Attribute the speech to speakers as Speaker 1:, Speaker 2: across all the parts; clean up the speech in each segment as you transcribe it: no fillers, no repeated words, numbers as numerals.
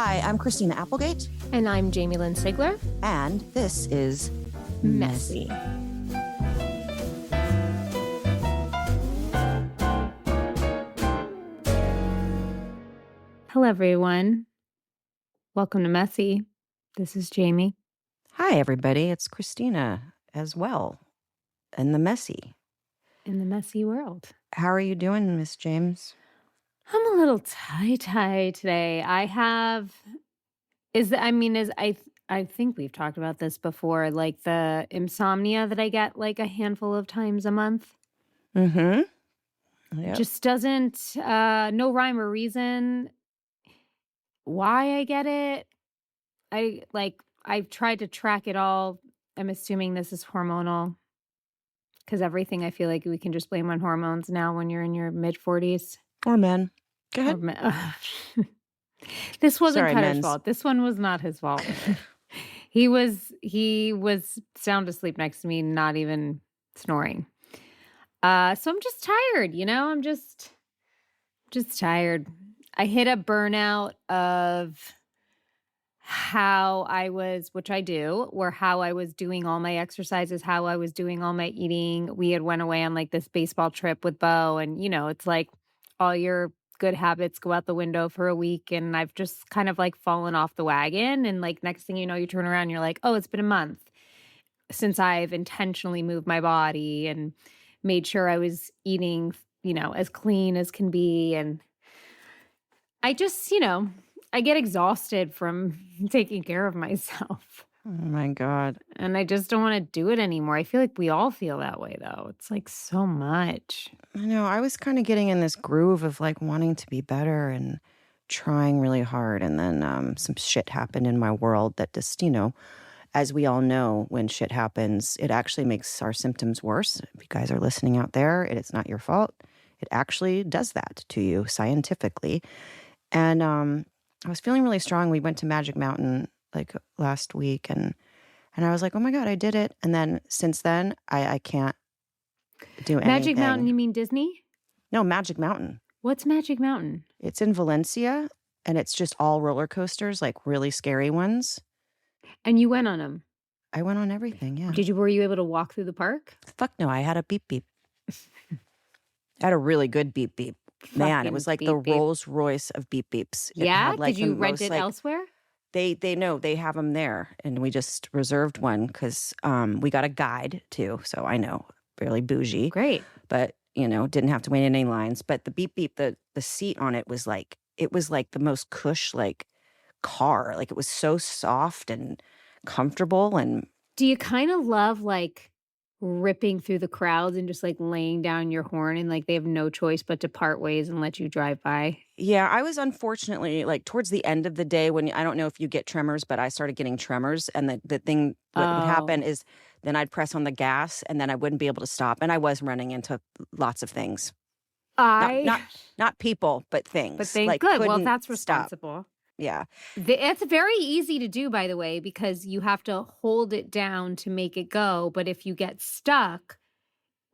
Speaker 1: Hi, I'm Christina Applegate.
Speaker 2: And I'm Jamie-Lynn Sigler.
Speaker 1: And this is
Speaker 2: Messy. Hello, everyone. Welcome to Messy. This is Jamie.
Speaker 1: Hi, everybody. It's Christina as well. And the messy.
Speaker 2: In the messy world.
Speaker 1: How are you doing, Miss James?
Speaker 2: I'm a little tie-tie today. I think we've talked about this before, like the insomnia that I get like a handful of times a month.
Speaker 1: Mm-hmm. Yep.
Speaker 2: Just doesn't, no rhyme or reason why I get it. I've tried to track it all. I'm assuming this is hormonal because everything I feel like we can just blame on hormones now when you're in your mid-40s.
Speaker 1: Or men. Go ahead.
Speaker 2: This wasn't
Speaker 1: Sorry,
Speaker 2: Cutter's
Speaker 1: men's.
Speaker 2: fault. This one was not his fault. He was sound asleep next to me, not even snoring. So I'm just tired, I'm just tired. I hit a burnout of how I was, which I do, or how I was doing all my exercises, how I was doing all my eating. We had went away on like this baseball trip with Bo, and it's like all your good habits go out the window for a week, and I've just kind of like fallen off the wagon. And like next thing you know, you turn around and you're like, oh, it's been a month since I've intentionally moved my body and made sure I was eating, as clean as can be. And I just, I get exhausted from taking care of myself.
Speaker 1: Oh, my God.
Speaker 2: And I just don't want to do it anymore. I feel like we all feel that way, though. It's like so much.
Speaker 1: I know. I was kind of getting in this groove of like wanting to be better and trying really hard. And then some shit happened in my world that just, as we all know, when shit happens, it actually makes our symptoms worse. If you guys are listening out there, it's not your fault. It actually does that to you scientifically. And I was feeling really strong. We went to Magic Mountain like last week, and I was like, oh my God, I did it. And then since then, I can't do anything.
Speaker 2: Magic Mountain, you mean Disney?
Speaker 1: No, Magic Mountain.
Speaker 2: What's Magic Mountain?
Speaker 1: It's in Valencia, and it's just all roller coasters, like really scary ones.
Speaker 2: And you went on them?
Speaker 1: I went on everything, yeah.
Speaker 2: Were you able to walk through the park?
Speaker 1: Fuck no, I had a beep beep. I had a really good beep beep. Man, it was like the Rolls Royce of beep beeps.
Speaker 2: Yeah?
Speaker 1: Had, like,
Speaker 2: did you rent it elsewhere?
Speaker 1: They know they have them there, and we just reserved one because we got a guide too. So I know, fairly bougie.
Speaker 2: Great,
Speaker 1: but didn't have to wait in any lines. But the beep beep, the seat on it was like the most cush like car. Like it was so soft and comfortable. And
Speaker 2: do you kind of love like ripping through the crowds and just like laying down your horn and like they have no choice but to part ways and let you drive by?
Speaker 1: Yeah, I was unfortunately like towards the end of the day when I don't know if you get tremors, but I started getting tremors, and the thing that would happen is then I'd press on the gas and then I wouldn't be able to stop, and I was running into lots of things. Not people, but things.
Speaker 2: But things,
Speaker 1: like,
Speaker 2: good. Well, that's responsible.
Speaker 1: Stop. Yeah.
Speaker 2: It's very easy to do, by the way, because you have to hold it down to make it go. But if you get stuck,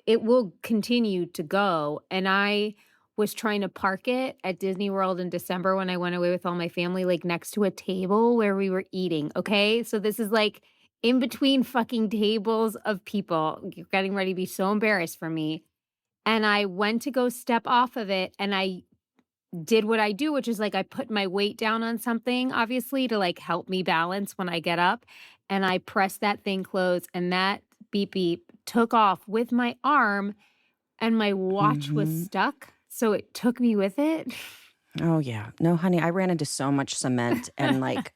Speaker 2: it will continue to go. And I was trying to park it at Disney World in December when I went away with all my family, like next to a table where we were eating. Okay. So this is like in between fucking tables of people. You're getting ready to be so embarrassed for me. And I went to go step off of it, and I did what I do, which is like I put my weight down on something, obviously, to like help me balance when I get up. And I pressed that thing closed, and that beep beep took off with my arm, and my watch was stuck. So it took me with it.
Speaker 1: Oh, yeah. No, honey, I ran into so much cement and like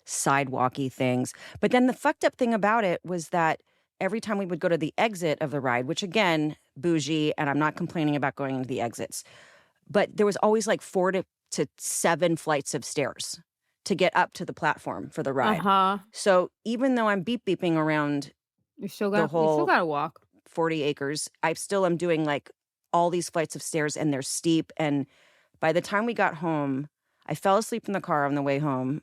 Speaker 1: sidewalky things. But then the fucked up thing about it was that every time we would go to the exit of the ride, which again, bougie, and I'm not complaining about going into the exits, but there was always like 4 to 7 flights of stairs to get up to the platform for the ride. So even though I'm beep beeping around
Speaker 2: you still got to walk
Speaker 1: 40 acres, I still am doing like all these flights of stairs, and they're steep. And by the time we got home, I fell asleep in the car on the way home.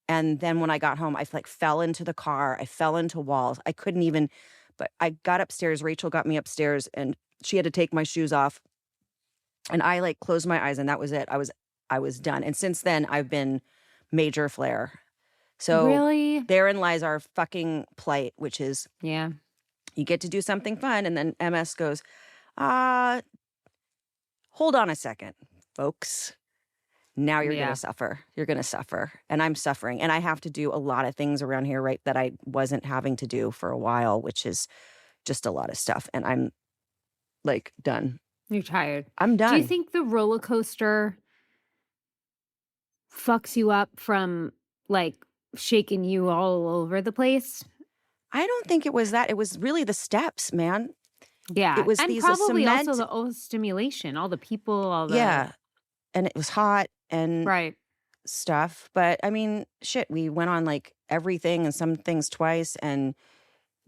Speaker 1: And then when I got home, I like fell into the car. I fell into walls. I couldn't even, but I got upstairs. Rachel got me upstairs, and she had to take my shoes off. And I like closed my eyes, and that was it. I was done. And since then, major flare. So
Speaker 2: Really?
Speaker 1: therein lies our fucking plight, which is
Speaker 2: Yeah.
Speaker 1: you get to do something fun, and then MS goes, uh, hold on a second, folks. Now you're going to
Speaker 2: Yeah.
Speaker 1: suffer. You're going to suffer. And I'm suffering. And I have to do a lot of things around here, right, that I wasn't having to do for a while, which is just a lot of stuff. And I'm like done.
Speaker 2: You're tired.
Speaker 1: I'm
Speaker 2: Do you
Speaker 1: done.
Speaker 2: think the roller coaster fucks you up from like shaking you all over the place?
Speaker 1: I don't think it was that. It was really the steps, man. It
Speaker 2: Yeah.
Speaker 1: was
Speaker 2: And
Speaker 1: these
Speaker 2: probably also
Speaker 1: cement.
Speaker 2: the overstimulation, all the people, all the
Speaker 1: Yeah. And it was hot and
Speaker 2: right.
Speaker 1: stuff. But I mean, shit, we went on like everything and some things twice. And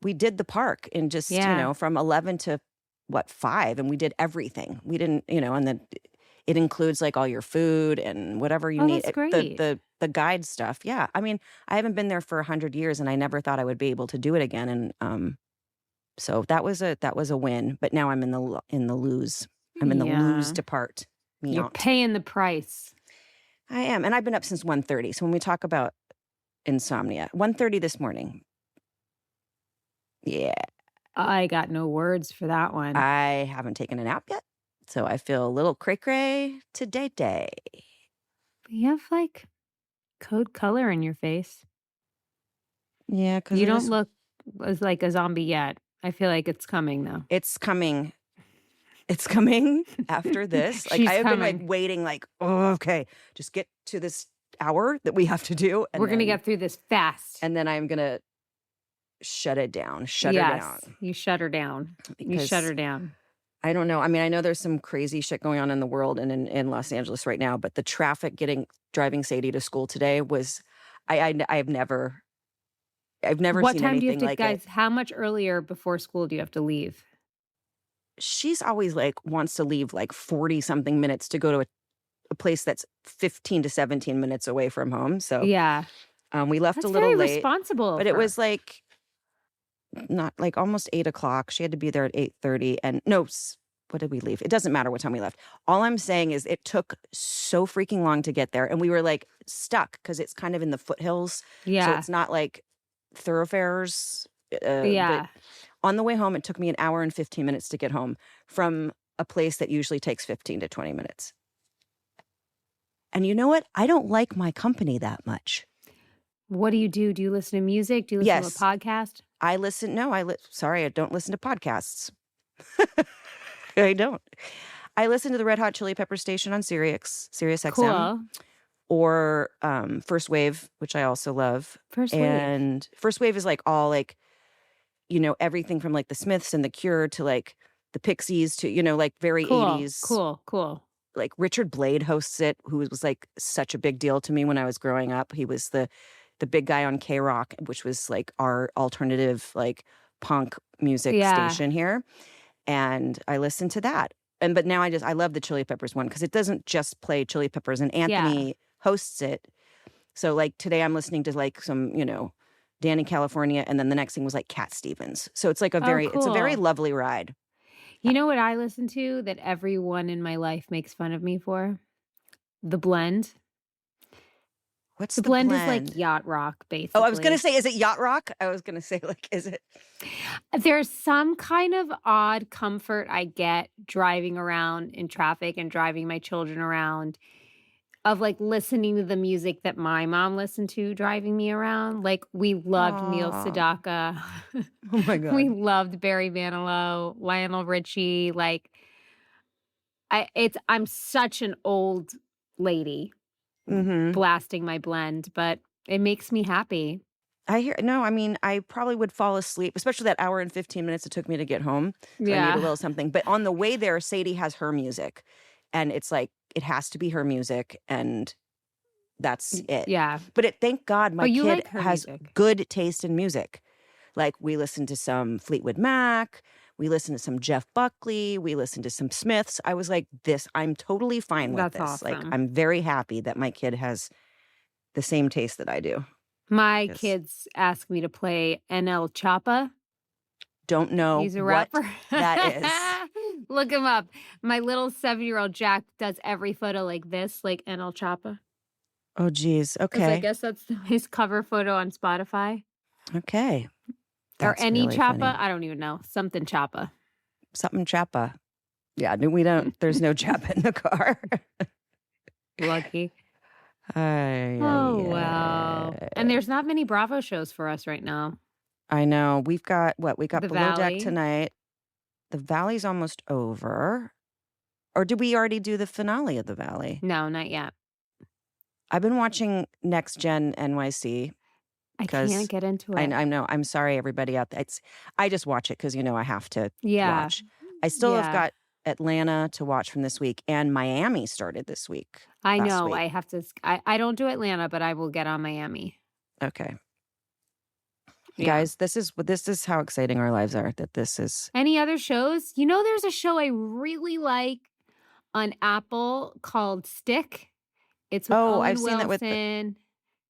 Speaker 1: we did the park in just,
Speaker 2: Yeah.
Speaker 1: from 11 to 5. And we did everything. We didn't, and then it includes like all your food and whatever you
Speaker 2: Oh,
Speaker 1: need.
Speaker 2: that's
Speaker 1: The,
Speaker 2: great.
Speaker 1: the, the guide stuff. Yeah. I mean, I haven't been there for 100 years and I never thought I would be able to do it again. And, so that was a win, but now I'm in the lose. I'm in the lose
Speaker 2: Yeah.
Speaker 1: depart. Me
Speaker 2: You're
Speaker 1: out.
Speaker 2: paying the price.
Speaker 1: I am, and I've been up since 1:30. So when we talk about insomnia, 1:30 this morning. Yeah,
Speaker 2: I got no words for that one.
Speaker 1: I haven't taken a nap yet, so I feel a little cray cray today.
Speaker 2: You have like coat color in your face.
Speaker 1: Yeah, because
Speaker 2: You don't look as like a zombie yet. I feel like it's coming though.
Speaker 1: it's coming. It's coming after this. Like
Speaker 2: She's
Speaker 1: I have been like
Speaker 2: coming.
Speaker 1: waiting, like, oh, okay, just get to this hour that we have to do, and
Speaker 2: We're gonna
Speaker 1: then,
Speaker 2: get through this fast.
Speaker 1: and then I'm gonna shut it down. Shut her
Speaker 2: Yes,
Speaker 1: down.
Speaker 2: you shut her down. You shut
Speaker 1: Because
Speaker 2: her down.
Speaker 1: I don't know. I mean, I know there's some crazy shit going on in the world and in Los Angeles right now, but the traffic driving Sadie to school today was, I've never
Speaker 2: What
Speaker 1: seen
Speaker 2: time do you have
Speaker 1: anything
Speaker 2: to,
Speaker 1: like it.
Speaker 2: guys? How much earlier before school do you have to leave?
Speaker 1: She's always like wants to leave like 40 something minutes to go to a place that's 15 to 17 minutes away from home. So
Speaker 2: Yeah,
Speaker 1: we left
Speaker 2: that's
Speaker 1: a little
Speaker 2: very
Speaker 1: late,
Speaker 2: responsible
Speaker 1: but
Speaker 2: of
Speaker 1: it
Speaker 2: her.
Speaker 1: was like not like almost 8 o'clock. She had to be there at 8:30, and no, what did we leave? It doesn't matter what time we left. All I'm saying is it took so freaking long to get there, and we were like stuck because it's kind of in the foothills, so
Speaker 2: Yeah,
Speaker 1: it's not like thoroughfares. But
Speaker 2: yeah.
Speaker 1: on the way home, it took me an hour and 15 minutes to get home from a place that usually takes 15 to 20 minutes. And you know what? I don't like my company that much.
Speaker 2: What do you do? Do you listen to music? Do you listen to a
Speaker 1: Yes,
Speaker 2: podcast?
Speaker 1: I listen. No, sorry, I don't listen to podcasts. I don't. I listen to the Red Hot Chili Pepper station on Sirius XM,
Speaker 2: Cool.
Speaker 1: or First Wave, which I also love.
Speaker 2: First Wave.
Speaker 1: And First Wave is like all like, everything from like the Smiths and the Cure to like the Pixies to, like very
Speaker 2: Cool.
Speaker 1: 80s.
Speaker 2: Cool.
Speaker 1: Like Richard Blade hosts it, who was like such a big deal to me when I was growing up. He was the big guy on K-Rock, which was like our alternative like punk music station here. And I listened to that. But now I love the Chili Peppers one because it doesn't just play Chili Peppers, and Anthony hosts it. So like today I'm listening to like some, Danny California, and then the next thing was like Cat Stevens. So it's like it's a very
Speaker 2: cool.
Speaker 1: lovely ride.
Speaker 2: You know what I listen to that everyone in my life makes fun of me for? The Blend.
Speaker 1: What's
Speaker 2: The
Speaker 1: the
Speaker 2: Blend is
Speaker 1: blend?
Speaker 2: like yacht rock, basically.
Speaker 1: Oh, I was gonna say, is it yacht rock? I was gonna say, like, is it?
Speaker 2: There's some kind of odd comfort I get driving around in traffic and driving my children around of like listening to the music that my mom listened to driving me around. Like we loved Neil
Speaker 1: Aw.
Speaker 2: Sedaka.
Speaker 1: Oh my
Speaker 2: We
Speaker 1: God.
Speaker 2: loved Barry Manilow, Lionel Richie. Like I'm such an old lady
Speaker 1: Mm-hmm.
Speaker 2: blasting my Blend, but it makes me happy.
Speaker 1: I mean, I probably would fall asleep, especially that hour and 15 minutes it took me to get home. So I need a little something. But on the way there, Sadie has her music. And it's like, it has to be her music. And that's it.
Speaker 2: Yeah.
Speaker 1: But thank God my
Speaker 2: you
Speaker 1: kid
Speaker 2: like her
Speaker 1: has
Speaker 2: music.
Speaker 1: good taste in music. Like we listen to some Fleetwood Mac. We listen to some Jeff Buckley. We listen to some Smiths. I was like, I'm totally fine with
Speaker 2: That's
Speaker 1: this.
Speaker 2: awesome.
Speaker 1: Like, I'm very happy that my kid has the same taste that I do.
Speaker 2: My
Speaker 1: Yes.
Speaker 2: kids ask me to play NL Choppa.
Speaker 1: Don't know
Speaker 2: He's a
Speaker 1: what
Speaker 2: rapper.
Speaker 1: that is.
Speaker 2: Look him up. My little 7-year-old Jack does every photo like this, like NL Choppa.
Speaker 1: Oh, geez.
Speaker 2: Because I
Speaker 1: Okay.
Speaker 2: guess that's his cover photo on Spotify.
Speaker 1: Okay.
Speaker 2: Or
Speaker 1: That's
Speaker 2: any
Speaker 1: really funny.
Speaker 2: Chappa. I don't even know. Something Chappa.
Speaker 1: Something Chappa. Yeah, no, we don't. There's no Chappa in the car.
Speaker 2: Lucky.
Speaker 1: Ay,
Speaker 2: Oh,
Speaker 1: ay,
Speaker 2: wow. And
Speaker 1: ay.
Speaker 2: there's not many Bravo shows for us right now.
Speaker 1: I know. We've got what? We got
Speaker 2: The
Speaker 1: Below Deck
Speaker 2: Valley.
Speaker 1: tonight. The Valley's almost over. Or did we already do the finale of The Valley?
Speaker 2: No, not yet.
Speaker 1: I've been watching Next Gen NYC
Speaker 2: I can't
Speaker 1: because
Speaker 2: get into
Speaker 1: I,
Speaker 2: it.
Speaker 1: I know. I'm sorry, everybody out there. I just watch it because, I have to
Speaker 2: Yeah.
Speaker 1: watch. I still have got Atlanta to watch from this week, and Miami started this week.
Speaker 2: I
Speaker 1: last
Speaker 2: know.
Speaker 1: week.
Speaker 2: I have to. I don't do Atlanta, but I will get on Miami.
Speaker 1: Okay.
Speaker 2: Yeah.
Speaker 1: Guys, this is how exciting our lives are, that this is.
Speaker 2: Any other shows? There's a show I really like on Apple called Stick. It's with
Speaker 1: Oh,
Speaker 2: Owen
Speaker 1: I've seen that with
Speaker 2: Wilson.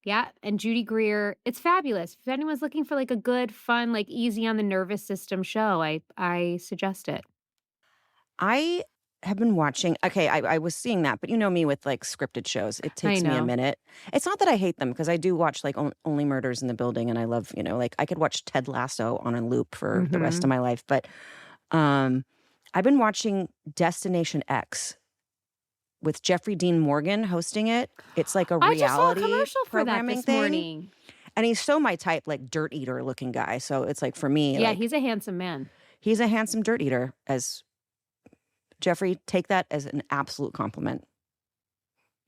Speaker 2: Yeah, and Judy Greer. It's fabulous. If anyone's looking for like a good, fun, like easy on the nervous system show, I suggest it.
Speaker 1: I have been watching. Okay, I was seeing that, but you know me with like scripted shows. It takes me a
Speaker 2: know.
Speaker 1: minute. It's not that I hate them, because I do watch like Only Murders in the Building, and I love, like I could watch Ted Lasso on a loop for the rest of my life. But I've been watching Destination X with Jeffrey Dean Morgan hosting it. It's like a
Speaker 2: I just saw a
Speaker 1: reality
Speaker 2: commercial for that
Speaker 1: programming
Speaker 2: this
Speaker 1: thing.
Speaker 2: morning.
Speaker 1: And he's so my type, like dirt eater looking guy. So it's like, for me,
Speaker 2: Yeah,
Speaker 1: like,
Speaker 2: he's a handsome man.
Speaker 1: he's a handsome dirt eater. As Jeffrey, take that as an absolute compliment,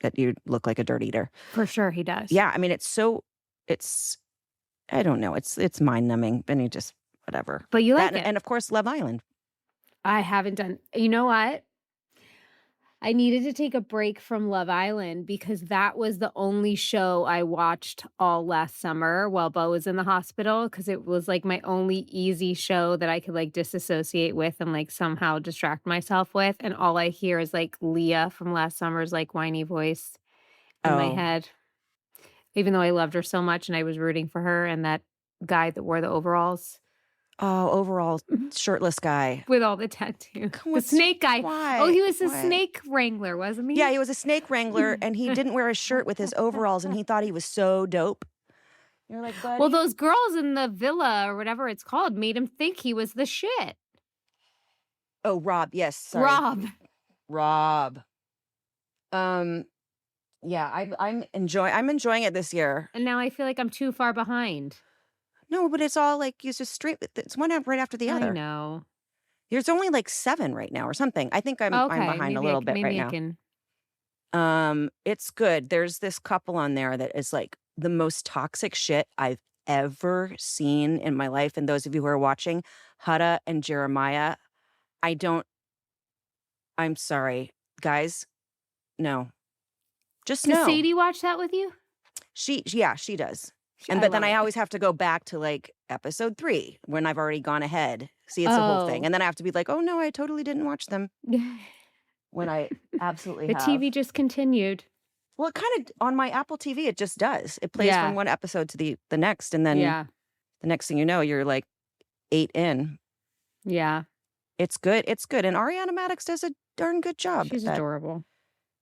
Speaker 1: that you look like a dirt eater.
Speaker 2: For sure, he does.
Speaker 1: Yeah, I mean, I don't know, it's mind numbing, and you just whatever.
Speaker 2: But you like
Speaker 1: that,
Speaker 2: it.
Speaker 1: and of course, Love Island.
Speaker 2: I haven't done. You know what? I needed to take a break from Love Island because that was the only show I watched all last summer while Beau was in the hospital, because it was like my only easy show that I could like disassociate with and like somehow distract myself with. And all I hear is like Leah from last summer's like whiny voice in my head. Even though I loved her so much and I was rooting for her and that guy that wore the overalls.
Speaker 1: Oh, overall shirtless guy.
Speaker 2: With all the tattoos. The snake guy.
Speaker 1: Why?
Speaker 2: Oh, he was a snake wrangler, wasn't he?
Speaker 1: Yeah, he was a snake wrangler, and he didn't wear a shirt with his overalls, and he thought he was so dope. You're like, buddy?
Speaker 2: Well, those girls in the villa or whatever it's called made him think he was the shit.
Speaker 1: Oh, Rob. Yes, sorry. Rob. Yeah, I'm enjoying it this year.
Speaker 2: And now I feel like I'm too far behind.
Speaker 1: No, but it's all like, it's just straight. It's one right after the other.
Speaker 2: I know.
Speaker 1: There's only like 7 right now or something. I think I'm behind a little bit right now. It's good. There's this couple on there that is like the most toxic shit I've ever seen in my life. And those of you who are watching, Hutta and Jeremiah, I'm sorry, guys. No. Just no.
Speaker 2: Does Sadie watch that with you?
Speaker 1: She does. But then I always have to go back to like episode 3 when I've already gone ahead. See, it's the whole thing. And then I have to be like, oh no, I totally didn't watch them. When I absolutely
Speaker 2: The
Speaker 1: have.
Speaker 2: TV just continued.
Speaker 1: Well, it kind of, on my Apple TV, it just does. It plays from one episode to the next. And then the next thing you know, you're like 8 in.
Speaker 2: Yeah.
Speaker 1: It's good. It's good. And Ariana Madix does a darn good job.
Speaker 2: She's adorable.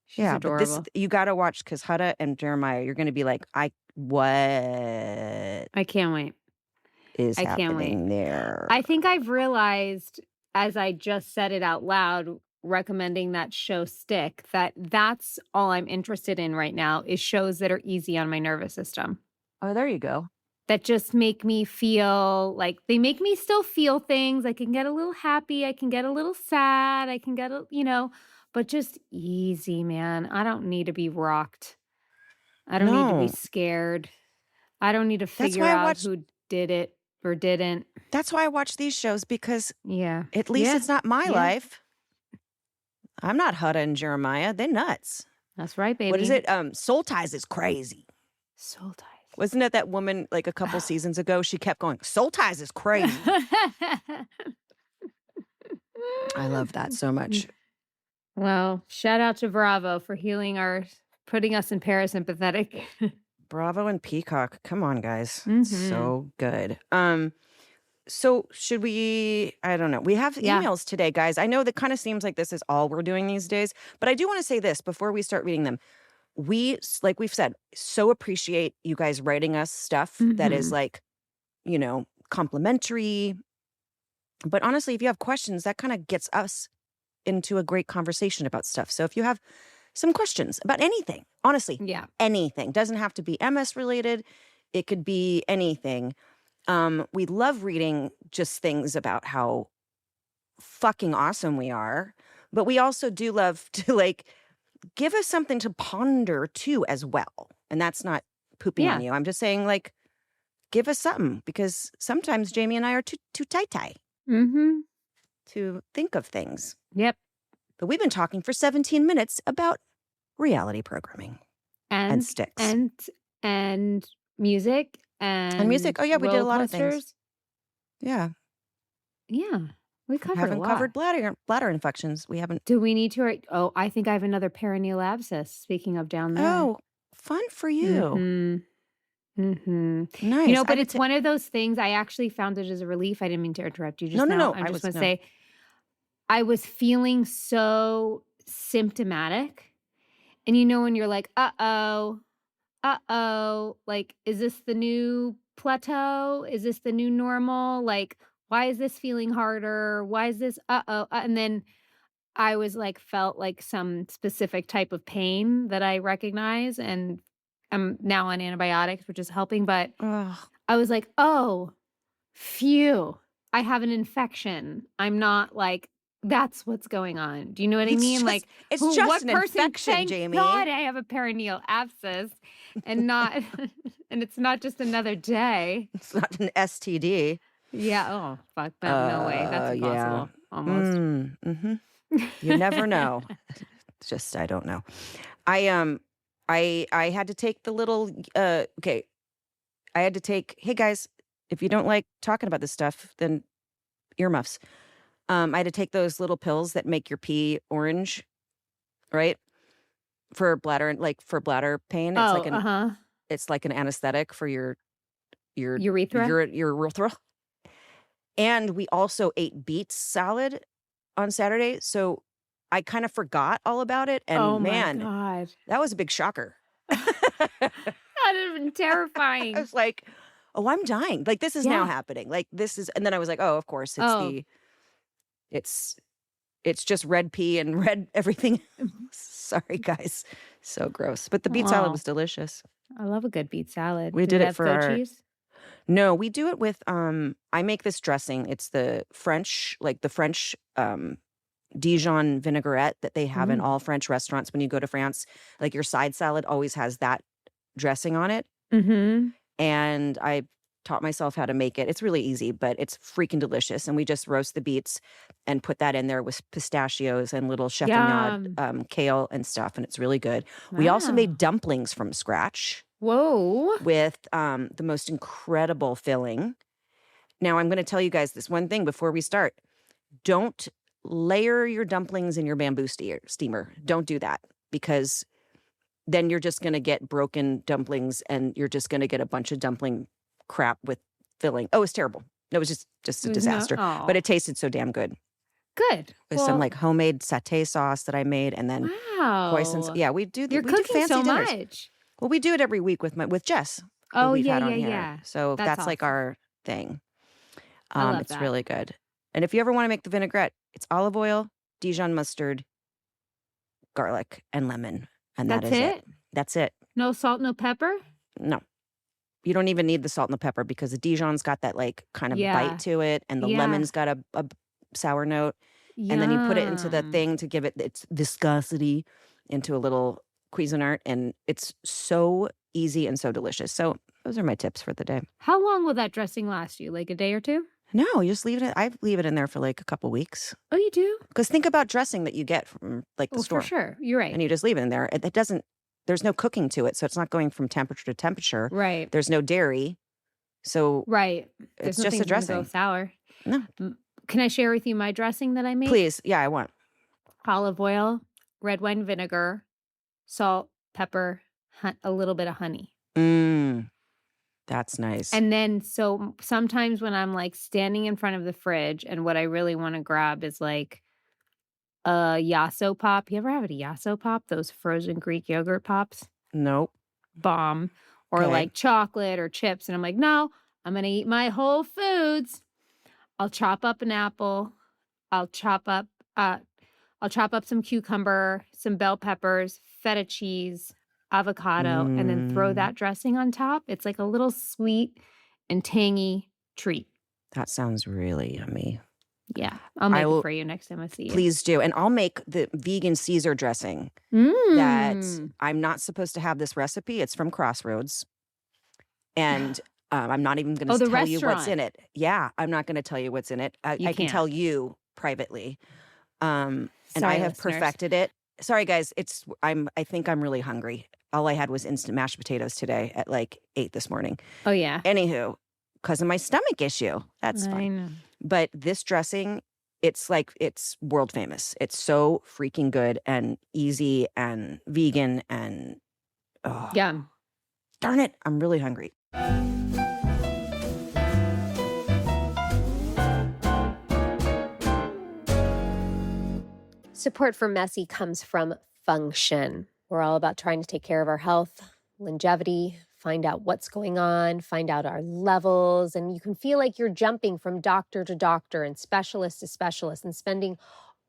Speaker 1: She's adorable. But this, you got to watch, because Hutta and Jeremiah, you're going to be like, what?
Speaker 2: I can't wait.
Speaker 1: I can't wait. There.
Speaker 2: I think I've realized, as I just said it out loud, recommending that show Stick, that's all I'm interested in right now is shows that are easy on my nervous system.
Speaker 1: Oh, there you go.
Speaker 2: That just make me feel like they make me still feel things. I can get a little happy. I can get a little sad. I can get but just easy, man. I don't need to be rocked. I don't need to be scared. I don't need to figure out who did it or didn't.
Speaker 1: That's why I watch these shows, because at least it's not my life. I'm not Hutta and Jeremiah. They're nuts.
Speaker 2: That's right, baby.
Speaker 1: What is it? Soul Ties is crazy.
Speaker 2: Soul Ties.
Speaker 1: Wasn't it that woman like a couple seasons ago? She kept going, Soul Ties is crazy. I love that so much.
Speaker 2: Well, shout out to Bravo for putting us in parasympathetic.
Speaker 1: Bravo and Peacock. Come on, guys.
Speaker 2: Mm-hmm.
Speaker 1: So good. So should we, I don't know. We have emails today, guys. I know that kind of seems like this is all we're doing these days, but I do want to say this before we start reading them. like we've said, so appreciate you guys writing us stuff that is
Speaker 2: Mhm.
Speaker 1: like, complimentary. But honestly, if you have questions, that kind of gets us into a great conversation about stuff. So if you have some questions about anything, honestly,
Speaker 2: Yeah.
Speaker 1: anything, doesn't have to be MS related. It could be anything. We love reading just things about how fucking awesome we are, but we also do love to like give us something to ponder too as well. And that's not pooping on
Speaker 2: Yeah.
Speaker 1: you. I'm just saying like give us something because sometimes Jamie and I are too tie
Speaker 2: Mhm.
Speaker 1: to think of things.
Speaker 2: Yep.
Speaker 1: But we've been talking for 17 minutes about reality programming and
Speaker 2: And
Speaker 1: sticks
Speaker 2: and and music
Speaker 1: and music.
Speaker 2: and
Speaker 1: Oh yeah, we did a
Speaker 2: roller
Speaker 1: lot of things.
Speaker 2: coasters.
Speaker 1: Yeah,
Speaker 2: Yeah. We
Speaker 1: we
Speaker 2: covered a
Speaker 1: haven't
Speaker 2: lot.
Speaker 1: covered bladder infections. We haven't.
Speaker 2: Do we need to write oh, I think I have another perineal abscess, speaking of down there.
Speaker 1: Oh, fun for you.
Speaker 2: Mhm. Mhm.
Speaker 1: Nice. I
Speaker 2: But
Speaker 1: had
Speaker 2: it's
Speaker 1: to.
Speaker 2: one of those things I actually found it as a relief. I didn't mean to interrupt you
Speaker 1: No,
Speaker 2: just
Speaker 1: no,
Speaker 2: now.
Speaker 1: no.
Speaker 2: I
Speaker 1: I
Speaker 2: just
Speaker 1: was
Speaker 2: wanna
Speaker 1: no.
Speaker 2: say I was feeling so symptomatic. And when you're like, "Uh-oh, uh-oh, like, is this the new plateau? Is this the new normal? Like, why is this feeling harder? Why is this uh-oh?" And then I was like felt like some specific type of pain that I recognize, and I'm now on antibiotics, which is helping, but
Speaker 1: Ugh.
Speaker 2: I was like, "Oh, phew. I have an infection. I'm not like that's what's going on." Do you know what I
Speaker 1: It's
Speaker 2: mean?
Speaker 1: just
Speaker 2: Like,
Speaker 1: it's
Speaker 2: who
Speaker 1: just
Speaker 2: what
Speaker 1: an
Speaker 2: person
Speaker 1: infection,
Speaker 2: thank
Speaker 1: Jamie.
Speaker 2: God I have a perineal abscess and not and it's not just another day.
Speaker 1: It's not an STD.
Speaker 2: Yeah, oh, fuck that, no way, that's
Speaker 1: Yeah.
Speaker 2: impossible, almost.
Speaker 1: Mm-hmm. You never know. It's just I don't know. I I had to take the little okay. I had to take, hey guys, if you don't like talking about this stuff, then earmuffs. I had to take those little pills that make your pee orange, right? For bladder, like for bladder pain.
Speaker 2: Oh, uh-huh.
Speaker 1: It's like an anesthetic for your
Speaker 2: Urethra?
Speaker 1: your urethra. And we also ate beets salad on Saturday, so I kind of forgot all about it.
Speaker 2: Oh
Speaker 1: And
Speaker 2: my
Speaker 1: man,
Speaker 2: god.
Speaker 1: that was a big shocker.
Speaker 2: That'd have been
Speaker 1: I
Speaker 2: terrifying.
Speaker 1: was like, "Oh, I'm dying. Like this is now
Speaker 2: Yeah.
Speaker 1: happening. Like this is." And then I was like, "Oh, of course,
Speaker 2: Oh.
Speaker 1: it's it's just red pea and red everything." Sorry, guys. So gross. But the beet salad
Speaker 2: Oh,
Speaker 1: was delicious.
Speaker 2: I love a good beet salad.
Speaker 1: We
Speaker 2: Did
Speaker 1: did
Speaker 2: it
Speaker 1: it
Speaker 2: have
Speaker 1: for
Speaker 2: goat
Speaker 1: our
Speaker 2: cheese?
Speaker 1: No, we do it with I make this dressing. It's the French, like the French Dijon vinaigrette that they have in
Speaker 2: Mm.
Speaker 1: all French restaurants when you go to France. Like your side salad always has that dressing on it.
Speaker 2: Mhm.
Speaker 1: And I taught myself how to make it. It's really easy, but it's freaking delicious. And we just roast the beets and put that in there with pistachios and little chiffonade,
Speaker 2: Yum.
Speaker 1: kale and stuff, and it's really good. We also made
Speaker 2: Wow.
Speaker 1: dumplings from scratch
Speaker 2: Whoa.
Speaker 1: with the most incredible filling. Now, I'm going to tell you guys this one thing before we start. Don't layer your dumplings in your bamboo steamer. Don't do that because then you're just going to get broken dumplings and you're just going to get a bunch of dumpling crap with filling. Oh, it's terrible. It was just a
Speaker 2: There's no
Speaker 1: disaster, but
Speaker 2: oh,
Speaker 1: it tasted so damn good
Speaker 2: good.
Speaker 1: with some
Speaker 2: Well,
Speaker 1: like homemade satay sauce that I made and then hoisin.
Speaker 2: wow.
Speaker 1: Yeah,
Speaker 2: You're
Speaker 1: we do
Speaker 2: cooking
Speaker 1: fancy
Speaker 2: so
Speaker 1: dinners.
Speaker 2: much.
Speaker 1: Well, we do it every week with Jess, who
Speaker 2: Oh,
Speaker 1: we've
Speaker 2: yeah,
Speaker 1: had
Speaker 2: yeah,
Speaker 1: on here.
Speaker 2: yeah.
Speaker 1: So
Speaker 2: That's
Speaker 1: that's like
Speaker 2: awesome.
Speaker 1: our thing.
Speaker 2: I love
Speaker 1: It's
Speaker 2: that.
Speaker 1: really good. And if you ever want to make the vinaigrette, it's olive oil, Dijon mustard, garlic, and lemon, and that
Speaker 2: That's
Speaker 1: is it.
Speaker 2: it?
Speaker 1: That's it.
Speaker 2: No salt, no pepper?
Speaker 1: No, you don't even need the salt and the pepper because the Dijon's got that like kind of bite
Speaker 2: Yeah.
Speaker 1: to it, and the
Speaker 2: Yeah.
Speaker 1: lemon's got a sour note. And then you put it into the
Speaker 2: Yum.
Speaker 1: thing to give it its viscosity into a little Cuisinart, and it's so easy and so delicious. So those are my tips for the day.
Speaker 2: How long will that dressing last you? Like a day or 2?
Speaker 1: No, you just leave it. I leave it in there for like a couple weeks.
Speaker 2: Oh, you do?
Speaker 1: Because think about dressing that you get from like the
Speaker 2: Oh, for
Speaker 1: store,
Speaker 2: sure. You're
Speaker 1: and
Speaker 2: right.
Speaker 1: you just leave it in there. It doesn't. There's no cooking to it, so it's not going from temperature to temperature.
Speaker 2: Right.
Speaker 1: There's no dairy, so
Speaker 2: Right. There's
Speaker 1: it's just a
Speaker 2: nothing's gonna go
Speaker 1: dressing.
Speaker 2: sour.
Speaker 1: No,
Speaker 2: Can I share with you my dressing that I make?
Speaker 1: please, yeah, I want.
Speaker 2: Olive oil, red wine vinegar, salt, pepper, a little bit of honey.
Speaker 1: Mm, that's nice.
Speaker 2: And then sometimes when I'm, like, standing in front of the fridge and what I really wanna grab is, like, a Yasso pop. You ever have a Yasso pop? Those frozen Greek yogurt pops?
Speaker 1: Nope.
Speaker 2: Bomb. Or
Speaker 1: Okay.
Speaker 2: like chocolate or chips. And I'm like, no, I'm going to eat my whole foods. I'll chop up an apple. I'll chop up, uh, I'll chop up some cucumber, some bell peppers, feta cheese, avocado, and then throw
Speaker 1: Mm,
Speaker 2: that dressing on top. It's like a little sweet and tangy treat.
Speaker 1: that sounds really yummy.
Speaker 2: Yeah, I'll
Speaker 1: I
Speaker 2: make it
Speaker 1: will
Speaker 2: for you next time I see you.
Speaker 1: please do. And I'll make the vegan Caesar dressing that
Speaker 2: Mmm.
Speaker 1: I'm not supposed to have this recipe. It's from Crossroads. And I'm not even going
Speaker 2: Oh,
Speaker 1: to
Speaker 2: the
Speaker 1: tell you what's
Speaker 2: restaurant.
Speaker 1: in it. Yeah, I'm not going to tell you what's in it.
Speaker 2: You
Speaker 1: I can tell
Speaker 2: can't.
Speaker 1: you privately. And I
Speaker 2: Sorry,
Speaker 1: have
Speaker 2: listeners.
Speaker 1: perfected it. Sorry, guys. I think I'm really hungry. All I had was instant mashed potatoes today at like 8 this morning.
Speaker 2: Oh, yeah.
Speaker 1: Anywho, because of my stomach issue. That's
Speaker 2: I
Speaker 1: fine.
Speaker 2: know.
Speaker 1: But this dressing, it's world famous. It's so freaking good and easy and vegan and oh,
Speaker 2: Yeah.
Speaker 1: darn it, I'm really hungry.
Speaker 3: Support for Messy comes from Function. We're all about trying to take care of our health, longevity, find out what's going on, find out our levels, and you can feel like you're jumping from doctor to doctor and specialist to specialist and spending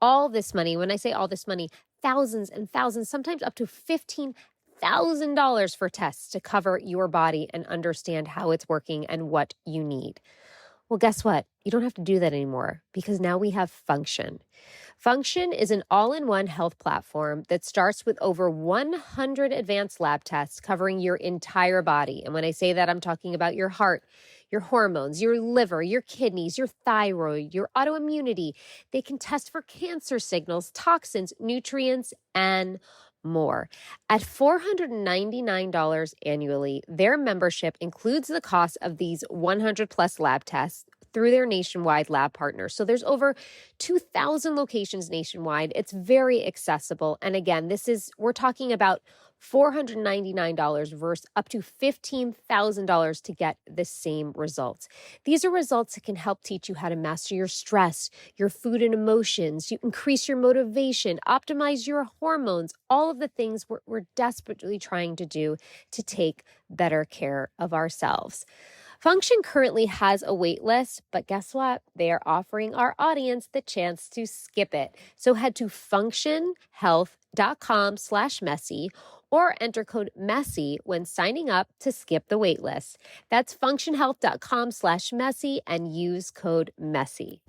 Speaker 3: all this money. When I say all this money, thousands and thousands, sometimes up to $15,000 for tests to cover your body and understand how it's working and what you need. Well, guess what? You don't have to do that anymore because now we have Function. Function is an all-in-one health platform that starts with over 100 advanced lab tests covering your entire body. And when I say that, I'm talking about your heart, your hormones, your liver, your kidneys, your thyroid, your autoimmunity. They can test for cancer signals, toxins, nutrients, and more. At $499 annually, their membership includes the cost of these 100 plus lab tests through their nationwide lab partners. So there's over 2,000 locations nationwide. It's very accessible. And again, we're talking about $499 versus up to $15,000 to get the same results. These are results that can help teach you how to master your stress, your food and emotions, you increase your motivation, optimize your hormones, all of the things we're desperately trying to do to take better care of ourselves. Function currently has a wait list, but guess what? They are offering our audience the chance to skip it. So head to functionhealth.com/messy or enter code MESSY when signing up to skip the wait list. That's functionhealth.com/messy and use code MESSY.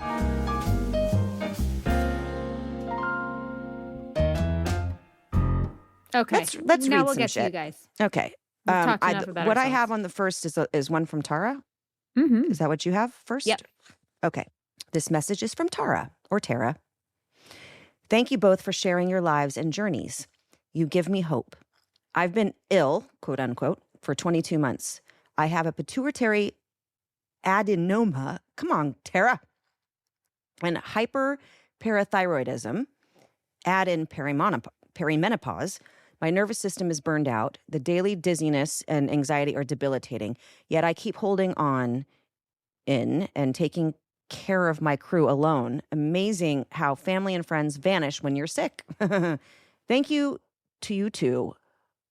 Speaker 2: Okay.
Speaker 1: Let's
Speaker 2: Now
Speaker 1: read
Speaker 2: we'll
Speaker 1: some
Speaker 2: get to you
Speaker 1: shit.
Speaker 2: guys.
Speaker 1: Okay.
Speaker 2: We've talked enough about
Speaker 1: What I
Speaker 2: ourselves.
Speaker 1: have on the first is one from Tara.
Speaker 2: Mm-hmm.
Speaker 1: Is that what you have first?
Speaker 2: Yep.
Speaker 1: Okay. This message is from Tara or Tara. Thank you both for sharing your lives and journeys. You give me hope. I've been ill, quote unquote, for 22 months. I have a pituitary adenoma. Come on, Tara. And hyperparathyroidism. Add in perimenopause. My nervous system is burned out. The daily dizziness and anxiety are debilitating. Yet I keep holding on and taking care of my crew alone. Amazing how family and friends vanish when you're sick. Thank you to you two.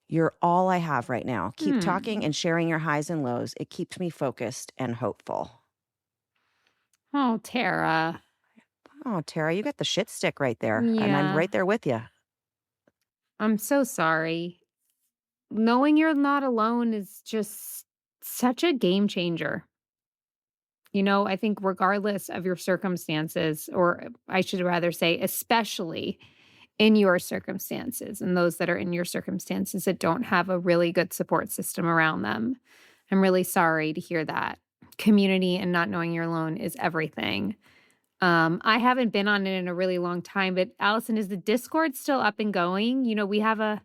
Speaker 1: You're all I have right now. Keep talking and sharing your highs and lows. It keeps me focused and hopeful.
Speaker 2: Oh, Tara.
Speaker 1: Oh, Tara, you got the shit stick right there. And I'm
Speaker 2: Yeah.
Speaker 1: right there with you.
Speaker 2: I'm so sorry. Knowing you're not alone is just such a game changer. You know, I think regardless of your circumstances, or I should rather say, especially in your circumstances and those that are in your circumstances that don't have a really good support system around them. I'm really sorry to hear that. Community and not knowing you're alone is everything. I haven't been on it in a really long time, but Allison, is the Discord still up and going? You know, we have a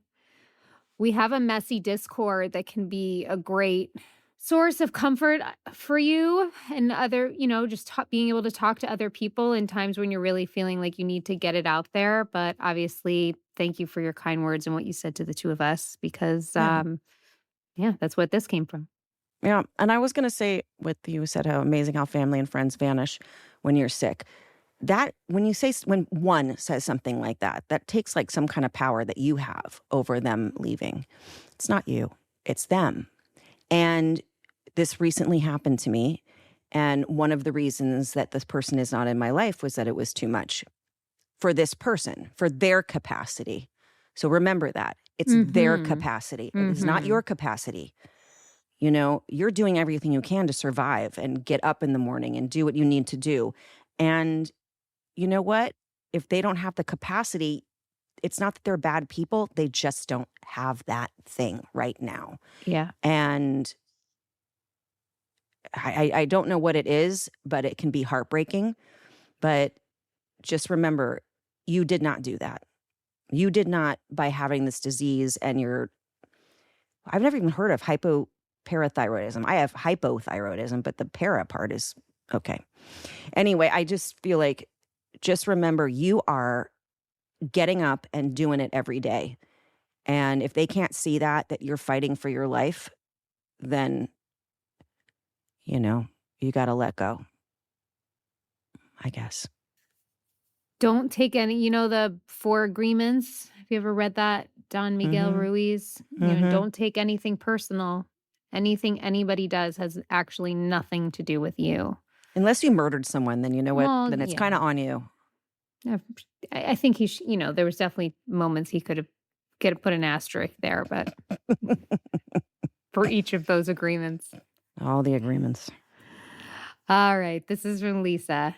Speaker 2: messy Discord that can be a great source of comfort for you and other, just being able to talk to other people in times when you're really feeling like you need to get it out there. But obviously, thank you for your kind words and what you said to the two of us because, yeah, that's what this came from.
Speaker 1: Yeah. And I was going to say, with you said how amazing how family and friends vanish when you're sick. that when one says something like that, that takes like some kind of power that you have over them leaving. It's not you, it's them. And this recently happened to me. And one of the reasons that this person is not in my life was that it was too much for this person, for their capacity. So remember that. It's their capacity. It is not your capacity. You know, you're doing everything you can to survive and get up in the morning and do what you need to do. And you know what? If they don't have the capacity, it's not that they're bad people. They just don't have that thing right now.
Speaker 2: Yeah.
Speaker 1: And I don't know what it is, but it can be heartbreaking. But just remember, you did not do that. You did not, by having this disease and I've never even heard of hypoparathyroidism. I have hypothyroidism, but the para part is okay. Anyway, I just feel like, just remember, you are getting up and doing it every day. And if they can't see that you're fighting for your life, then, you know, you got to let go, I guess.
Speaker 2: Don't take any, the 4 agreements. Have you ever read that? Don Miguel Ruiz. Don't take anything personal. Anything anybody does has actually nothing to do with you.
Speaker 1: Unless you murdered someone, then you know what?
Speaker 2: Well,
Speaker 1: Then it's kind of on you.
Speaker 2: I think he, there was definitely moments he could have put an asterisk there, but for each of those agreements.
Speaker 1: All the agreements.
Speaker 2: All right. This is from Lisa.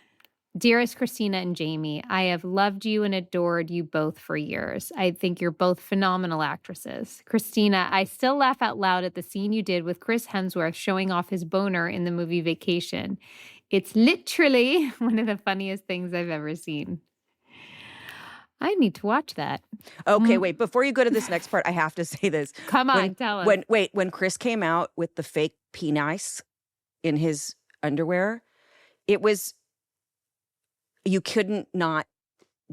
Speaker 2: Dearest Christina and Jamie, I have loved you and adored you both for years. I think you're both phenomenal actresses. Christina, I still laugh out loud at the scene you did with Chris Hemsworth showing off his boner in the movie Vacation. It's literally one of the funniest things I've ever seen. I need to watch that.
Speaker 1: Okay, wait. Before you go to this next part, I have to say this.
Speaker 2: Come on, tell us.
Speaker 1: When Chris came out with the fake penis in his underwear, it was, you couldn't not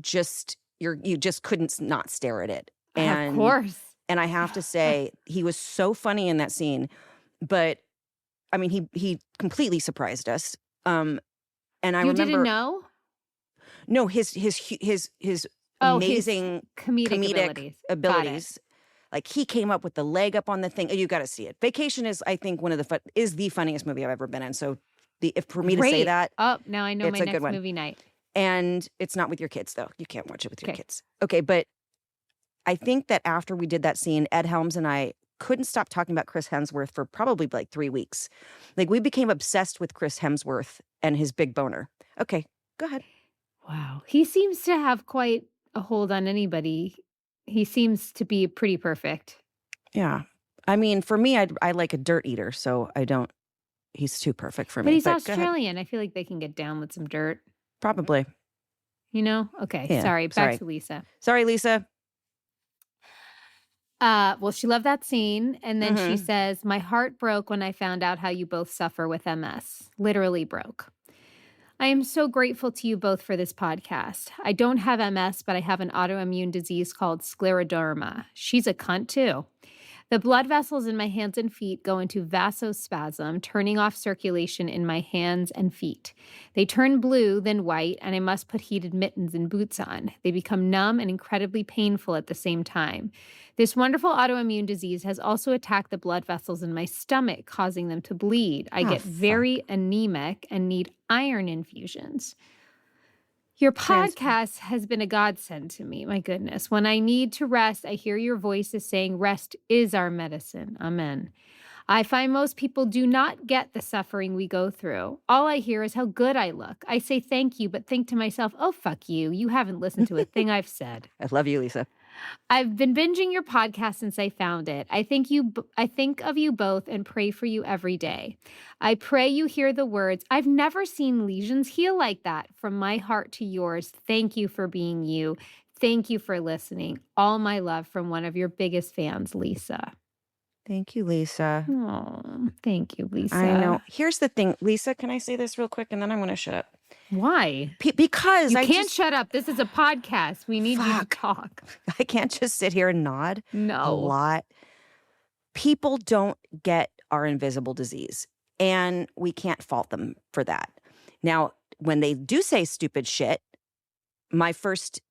Speaker 1: just, you just couldn't not stare at it. And,
Speaker 2: of course.
Speaker 1: And I have to say, he was so funny in that scene. But, I mean, he completely surprised us. And I remember,
Speaker 2: didn't know?
Speaker 1: No, his amazing
Speaker 2: his comedic
Speaker 1: abilities. Like, he came up with the leg up on the thing. You got to see it. Vacation is, I think, is the funniest movie I've ever been in. So if for me to say that,
Speaker 2: now I know my next movie night.
Speaker 1: And it's not with your kids, though. You can't watch it with your kids. Okay, but I think that after we did that scene, Ed Helms and I couldn't stop talking about Chris Hemsworth for probably like 3 weeks. Like, we became obsessed with Chris Hemsworth and his big boner. Okay, go ahead.
Speaker 2: Wow. He seems to have quite a hold on anybody. He seems to be pretty perfect.
Speaker 1: Yeah. I mean, for me, I like a dirt eater, so he's too perfect for me.
Speaker 2: But he's Australian. I feel like they can get down with some dirt.
Speaker 1: Probably.
Speaker 2: Okay.
Speaker 1: Yeah,
Speaker 2: sorry. Back to Lisa.
Speaker 1: Sorry, Lisa.
Speaker 2: Well, she loved that scene. And then she says, my heart broke when I found out how you both suffer with MS. Literally broke. I am so grateful to you both for this podcast. I don't have MS, but I have an autoimmune disease called scleroderma. She's a cunt too. The blood vessels in my hands and feet go into vasospasm, turning off circulation in my hands and feet. They turn blue, then white, and I must put heated mittens and boots on. They become numb and incredibly painful at the same time. This wonderful autoimmune disease has also attacked the blood vessels in my stomach, causing them to bleed. I get very anemic and need iron infusions. Your podcast has been a godsend to me. My goodness. When I need to rest, I hear your voices saying rest is our medicine. Amen. I find most people do not get the suffering we go through. All I hear is how good I look. I say thank you, but think to myself, oh, fuck you. You haven't listened to a thing I've said.
Speaker 1: I love you, Lisa.
Speaker 2: I've been binging your podcast since I found it. I think of you both and pray for you every day. I pray you hear the words, I've never seen lesions heal like that. From my heart to yours, thank you for being you. Thank you for listening. All my love from one of your biggest fans, Lisa.
Speaker 1: Thank you, Lisa.
Speaker 2: Oh, thank you, Lisa.
Speaker 1: I know. Here's the thing. Lisa, can I say this real quick and then I'm going to shut up?
Speaker 2: Why?
Speaker 1: Because
Speaker 2: you can't shut up. This is a podcast. We need you to talk.
Speaker 1: I can't just sit here and nod a lot. People don't get our invisible disease, and we can't fault them for that. Now, when they do say stupid shit, my first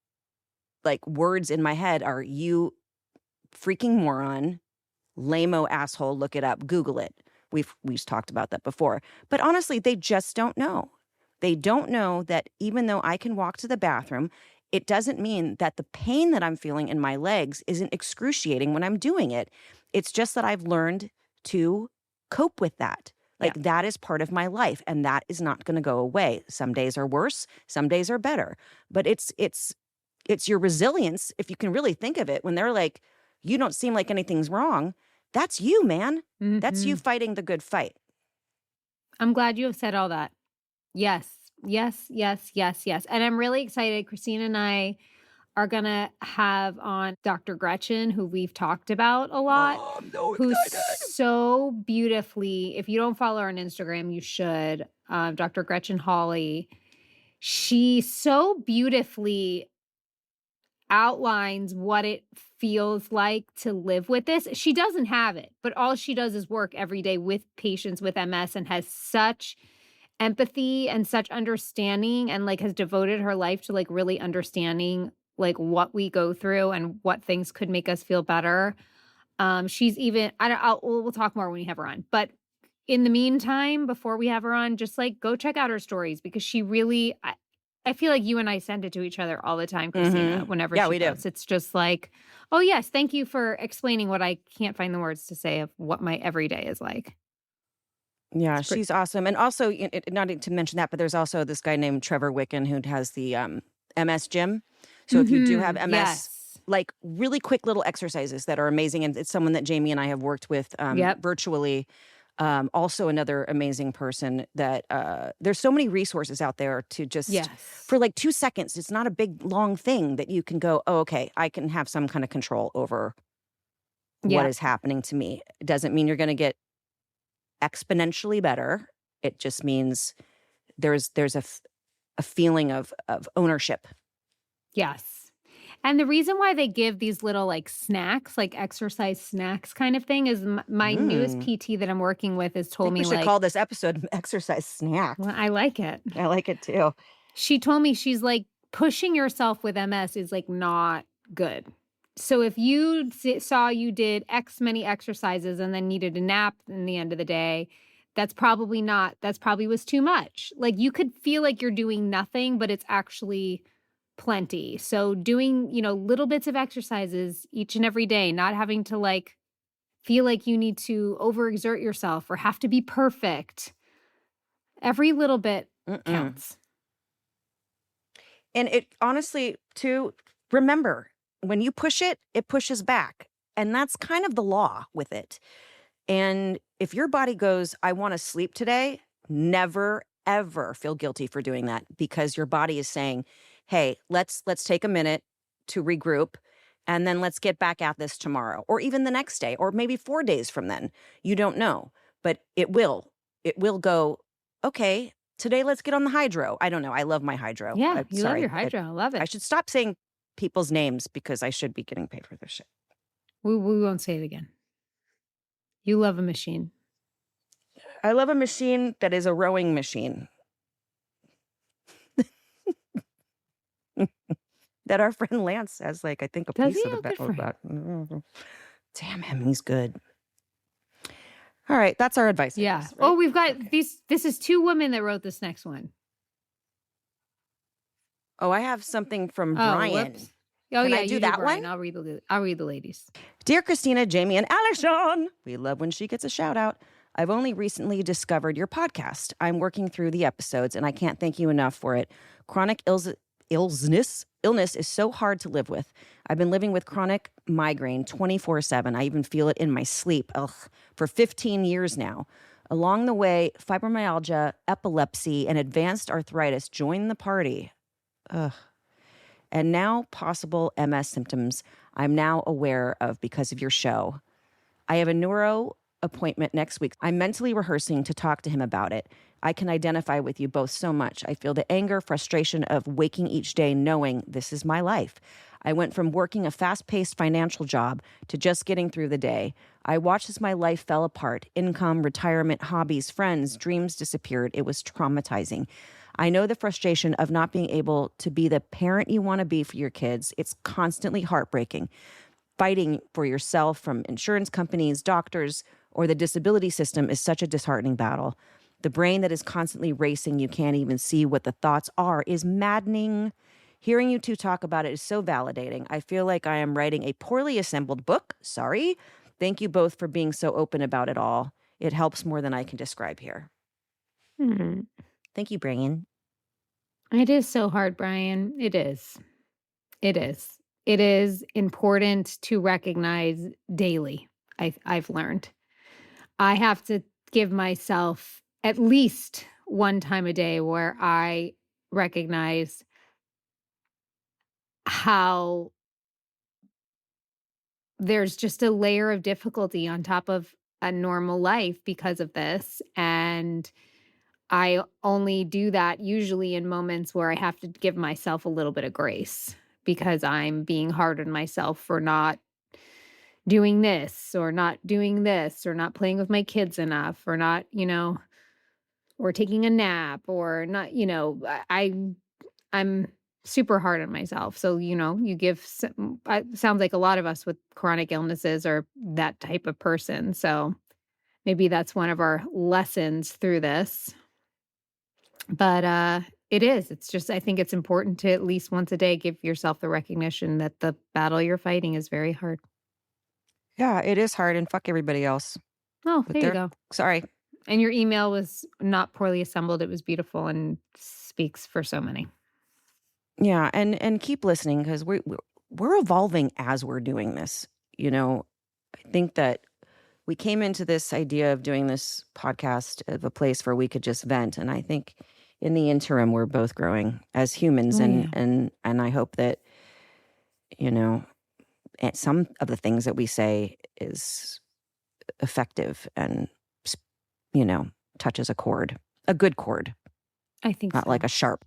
Speaker 1: like words in my head are, you freaking moron, lame-o asshole, look it up, Google it. We've talked about that before. But honestly, they just don't know. They don't know that even though I can walk to the bathroom, it doesn't mean that the pain that I'm feeling in my legs isn't excruciating when I'm doing it. It's just that I've learned to cope with that. Like that is part of my life, and that is not going to go away. Some days are worse, some days are better. But it's your resilience, if you can really think of it, when they're like, you don't seem like anything's wrong. That's you, man. That's you fighting the good fight.
Speaker 2: I'm glad you have said all that. Yes, yes, yes, yes, yes. And I'm really excited. Christina and I are going to have on Dr. Gretchen, who we've talked about a lot,
Speaker 1: I'm so
Speaker 2: who's
Speaker 1: excited.
Speaker 2: so beautifully, if you don't follow her on Instagram, you should, Dr. Gretchen Hawley. She so beautifully outlines what it feels like to live with this. She doesn't have it, but all she does is work every day with patients with MS and has such empathy and such understanding, and like has devoted her life to like really understanding like what we go through and what things could make us feel better. She's even, we'll talk more when we have her on, but in the meantime, before we have her on, just like go check out her stories, because she really, I feel like you and I send it to each other all the time, Christina, whenever she posts. It's just like, oh yes, thank you for explaining what I can't find the words to say of what my everyday is like.
Speaker 1: Yeah, she's awesome. And also, not to mention that, but there's also this guy named Trevor Wicken who has the MS gym. So if you do have MS, like really quick little exercises that are amazing. And it's someone that Jamie and I have worked with virtually. Also another amazing person that there's so many resources out there to just for like 2 seconds. It's not a big, long thing that you can go, oh, okay, I can have some kind of control over what is happening to me. It doesn't mean you're going to get exponentially better. It just means there's a feeling of ownership.
Speaker 2: Yes. And the reason why they give these little like snacks, like exercise snacks kind of thing, is my newest PT that I'm working with has told me
Speaker 1: we should call this episode exercise snack.
Speaker 2: Well, I like it.
Speaker 1: I like it too.
Speaker 2: She told me, she's like, pushing yourself with MS is like not good. So if you saw you did X many exercises and then needed a nap in the end of the day, that's probably was too much. Like you could feel like you're doing nothing, but it's actually plenty. So doing, little bits of exercises each and every day, not having to like feel like you need to overexert yourself or have to be perfect. Every little bit counts.
Speaker 1: And it honestly, too, remember, when you push it, it pushes back. And that's kind of the law with it. And if your body goes, I want to sleep today, never, ever feel guilty for doing that, because your body is saying, hey, let's take a minute to regroup, and then let's get back at this tomorrow, or even the next day, or maybe 4 days from then. You don't know, but it will go, okay, today let's get on the hydro. I don't know. I love my hydro.
Speaker 2: Yeah, love your hydro. I love it.
Speaker 1: I should stop saying people's names because I should be getting paid for this shit.
Speaker 2: We won't say it again. You love a machine.
Speaker 1: I love a machine that is a rowing machine. That our friend Lance has, like, I think a piece of about. Damn him, he's good. All right, that's our advice.
Speaker 2: Yeah.
Speaker 1: Guess, right?
Speaker 2: Oh, we've got these. This is 2 women that wrote this next one.
Speaker 1: Oh, I have something from Brian.
Speaker 2: Whoops. Oh,
Speaker 1: Can
Speaker 2: yeah,
Speaker 1: I do that one?
Speaker 2: I'll read the ladies.
Speaker 1: Dear Christina, Jamie, and Allison, we love when she gets a shout out. I've only recently discovered your podcast. I'm working through the episodes, and I can't thank you enough for it. Chronic illness is so hard to live with. I've been living with chronic migraine 24/7. I even feel it in my sleep. For 15 years now. Along the way, fibromyalgia, epilepsy, and advanced arthritis joined the party. And now possible MS symptoms I'm now aware of because of your show. I have a neuro appointment next week. I'm mentally rehearsing to talk to him about it. I can identify with you both so much. I feel the anger, frustration of waking each day knowing this is my life. I went from working a fast-paced financial job to just getting through the day. I watched as my life fell apart. Income, retirement, hobbies, friends, dreams disappeared. It was traumatizing. I know the frustration of not being able to be the parent you want to be for your kids. It's constantly heartbreaking. Fighting for yourself from insurance companies, doctors, or the disability system is such a disheartening battle. The brain that is constantly racing, you can't even see what the thoughts are, is maddening. Hearing you two talk about it is so validating. I feel like I am writing a poorly assembled book. Sorry. Thank you both for being so open about it all. It helps more than I can describe here.
Speaker 2: Hmm.
Speaker 1: Thank you, Brian.
Speaker 2: It is so hard, Brian. It is. It is. It is important to recognize daily. I've learned. I have to give myself at least one time a day where I recognize how there's just a layer of difficulty on top of a normal life because of this. And I only do that usually in moments where I have to give myself a little bit of grace because I'm being hard on myself for not doing this or not doing this or not playing with my kids enough or not, or taking a nap or not, I'm super hard on myself. So, you give sounds like a lot of us with chronic illnesses are that type of person. So, maybe that's one of our lessons through this. But it's just I think it's important to at least once a day give yourself the recognition that the battle you're fighting is very hard.
Speaker 1: Yeah, it is hard, and fuck everybody else.
Speaker 2: Oh,
Speaker 1: With
Speaker 2: there you
Speaker 1: their
Speaker 2: go.
Speaker 1: Sorry.
Speaker 2: And your email was not poorly assembled. It was beautiful and speaks for so many.
Speaker 1: Yeah, and keep listening because we're evolving as we're doing this. I think that we came into this idea of doing this podcast of a place where we could just vent, and I think in the interim we're both growing as humans,
Speaker 2: Oh,
Speaker 1: and
Speaker 2: yeah.
Speaker 1: and I hope that some of the things that we say is effective and touches a chord, a good chord,
Speaker 2: I think
Speaker 1: not
Speaker 2: so.
Speaker 1: like a sharp.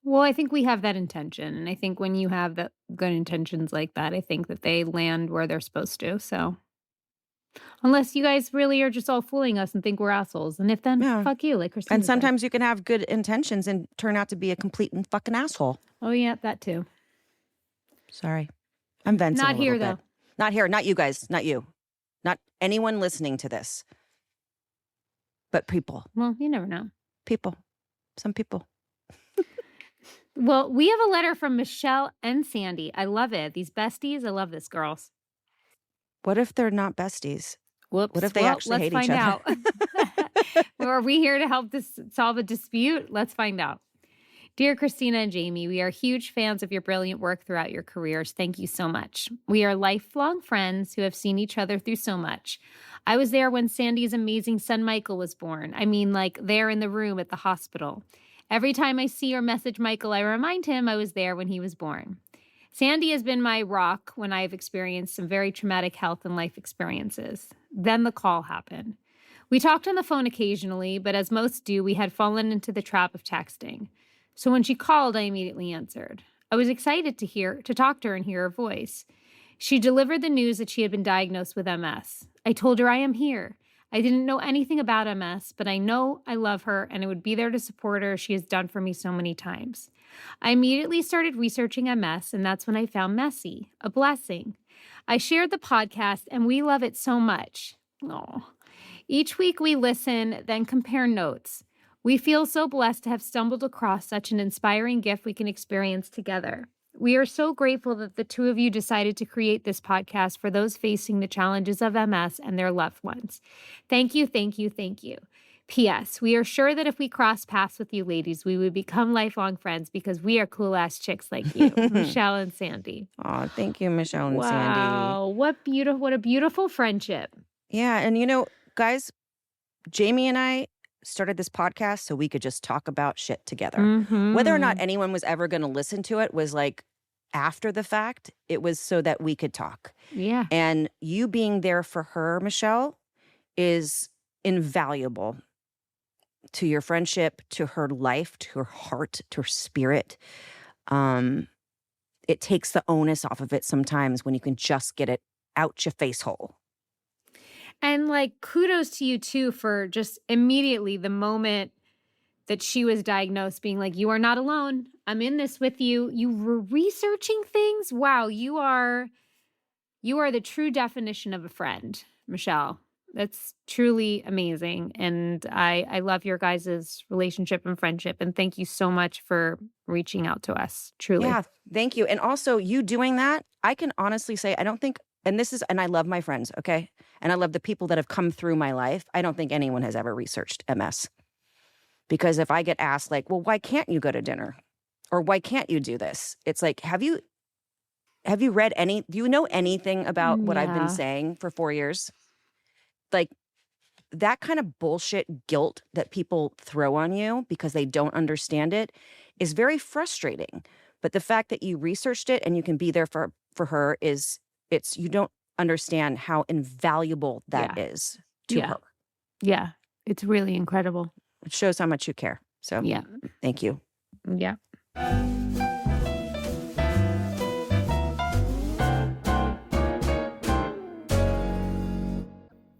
Speaker 2: Well, I think we have that intention. And I think when you have that good intentions like that, I think that they land where they're supposed to. So unless you guys really are just all fooling us and think we're assholes. And if then,
Speaker 1: Yeah.
Speaker 2: fuck you, like Christina
Speaker 1: And
Speaker 2: said.
Speaker 1: sometimes you can have good intentions and turn out to be a complete and fucking asshole.
Speaker 2: Oh, yeah, that too.
Speaker 1: Sorry. I'm venting
Speaker 2: Not
Speaker 1: a little
Speaker 2: here,
Speaker 1: bit.
Speaker 2: though.
Speaker 1: Not here. Not you guys. Not you. Not anyone listening to this. But people.
Speaker 2: Well, you never know.
Speaker 1: People. Some people.
Speaker 2: Well, we have a letter from Michelle and Sandy. I love it. These besties. I love this, girls.
Speaker 1: What if they're not besties?
Speaker 2: Whoops.
Speaker 1: What if they actually hate each other?
Speaker 2: Let's find out. Are we here to help solve a dispute? Let's find out. Dear Christina and Jamie, we are huge fans of your brilliant work throughout your careers. Thank you so much. We are lifelong friends who have seen each other through so much. I was there when Sandy's amazing son Michael was born. I mean, like there in the room at the hospital. Every time I see or message Michael, I remind him I was there when he was born. Sandy has been my rock when I've experienced some very traumatic health and life experiences. Then the call happened. We talked on the phone occasionally, but as most do, we had fallen into the trap of texting. So when she called, I immediately answered. I was excited to talk to her and hear her voice. She delivered the news that she had been diagnosed with MS. I told her I am here. I didn't know anything about MS, but I know I love her and I would be there to support her. She has done for me so many times. I immediately started researching MS, and that's when I found Messy, a blessing. I shared the podcast, and we love it so much. Oh. Each week we listen, then compare notes. We feel so blessed to have stumbled across such an inspiring gift we can experience together. We are so grateful that the two of you decided to create this podcast for those facing the challenges of MS and their loved ones. Thank you, thank you, thank you. P.S. We are sure that if we cross paths with you ladies, we would become lifelong friends because we are cool-ass chicks like you, Michelle and Sandy.
Speaker 1: Oh, thank you, Michelle and Sandy.
Speaker 2: Wow, what a beautiful friendship.
Speaker 1: Yeah, and guys, Jamie and I started this podcast so we could just talk about shit together.
Speaker 2: Mm-hmm.
Speaker 1: Whether or not anyone was ever going to listen to it was like after the fact. It was so that we could talk.
Speaker 2: Yeah.
Speaker 1: And you being there for her, Michelle, is invaluable to your friendship, to her life, to her heart, to her spirit. It takes the onus off of it sometimes when you can just get it out your face hole.
Speaker 2: And like kudos to you too for just immediately the moment that she was diagnosed, being like, you are not alone. I'm in this with you. You were researching things. Wow, you are the true definition of a friend, Michelle. That's truly amazing. And I love your guys' relationship and friendship. And thank you so much for reaching out to us. Truly.
Speaker 1: Yeah, thank you. And also you doing that, I can honestly say, I don't think, and I love my friends, okay? And I love the people that have come through my life. I don't think anyone has ever researched MS. Because if I get asked like, well, why can't you go to dinner? Or why can't you do this? It's like, have you read do you know anything about what I've been
Speaker 2: Yeah.
Speaker 1: saying for 4 years? Like that kind of bullshit guilt that people throw on you because they don't understand it is very frustrating. But the fact that you researched it and you can be there for her you don't understand how invaluable that is to her.
Speaker 2: Yeah. It's really incredible.
Speaker 1: It shows how much you care. So
Speaker 2: Yeah.
Speaker 1: thank you.
Speaker 2: Yeah.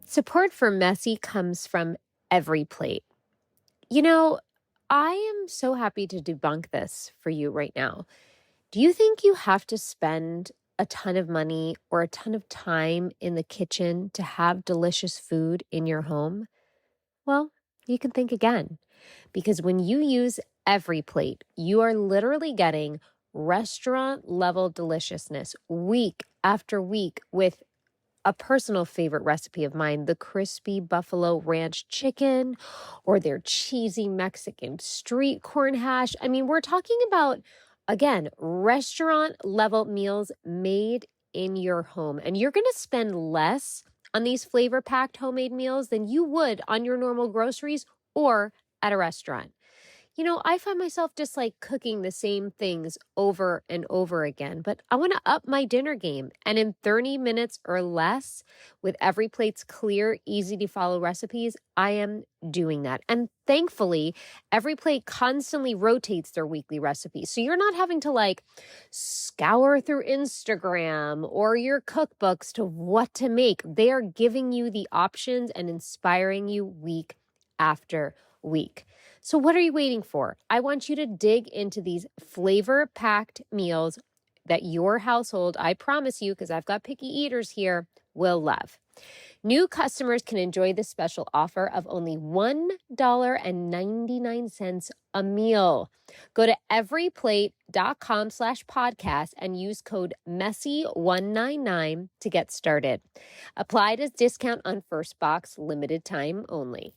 Speaker 3: Support for Messy comes from Every Plate. You know, I am so happy to debunk this for you right now. Do you think you have to spend a ton of money or a ton of time in the kitchen to have delicious food in your home? Well, you can think again. Because when you use Every Plate, you are literally getting restaurant level deliciousness week after week with a personal favorite recipe of mine, the crispy buffalo ranch chicken or their cheesy Mexican street corn hash. I mean, we're talking about, again, restaurant level meals made in your home. And you're going to spend less on these flavor packed homemade meals than you would on your normal groceries or at a restaurant. You know, I find myself just like cooking the same things over and over again, but I want to up my dinner game. And in 30 minutes or less, with Every Plate's clear, easy to follow recipes, I am doing that. And thankfully, Every Plate constantly rotates their weekly recipes. So you're not having to like scour through Instagram or your cookbooks to what to make. They are giving you the options and inspiring you week after week. So what are you waiting for? I want you to dig into these flavor-packed meals that your household, I promise you, because I've got picky eaters here, will love. New customers can enjoy this special offer of only $1.99 a meal. Go to everyplate.com/podcast and use code MESSY199 to get started. Applied as discount on first box, limited time only.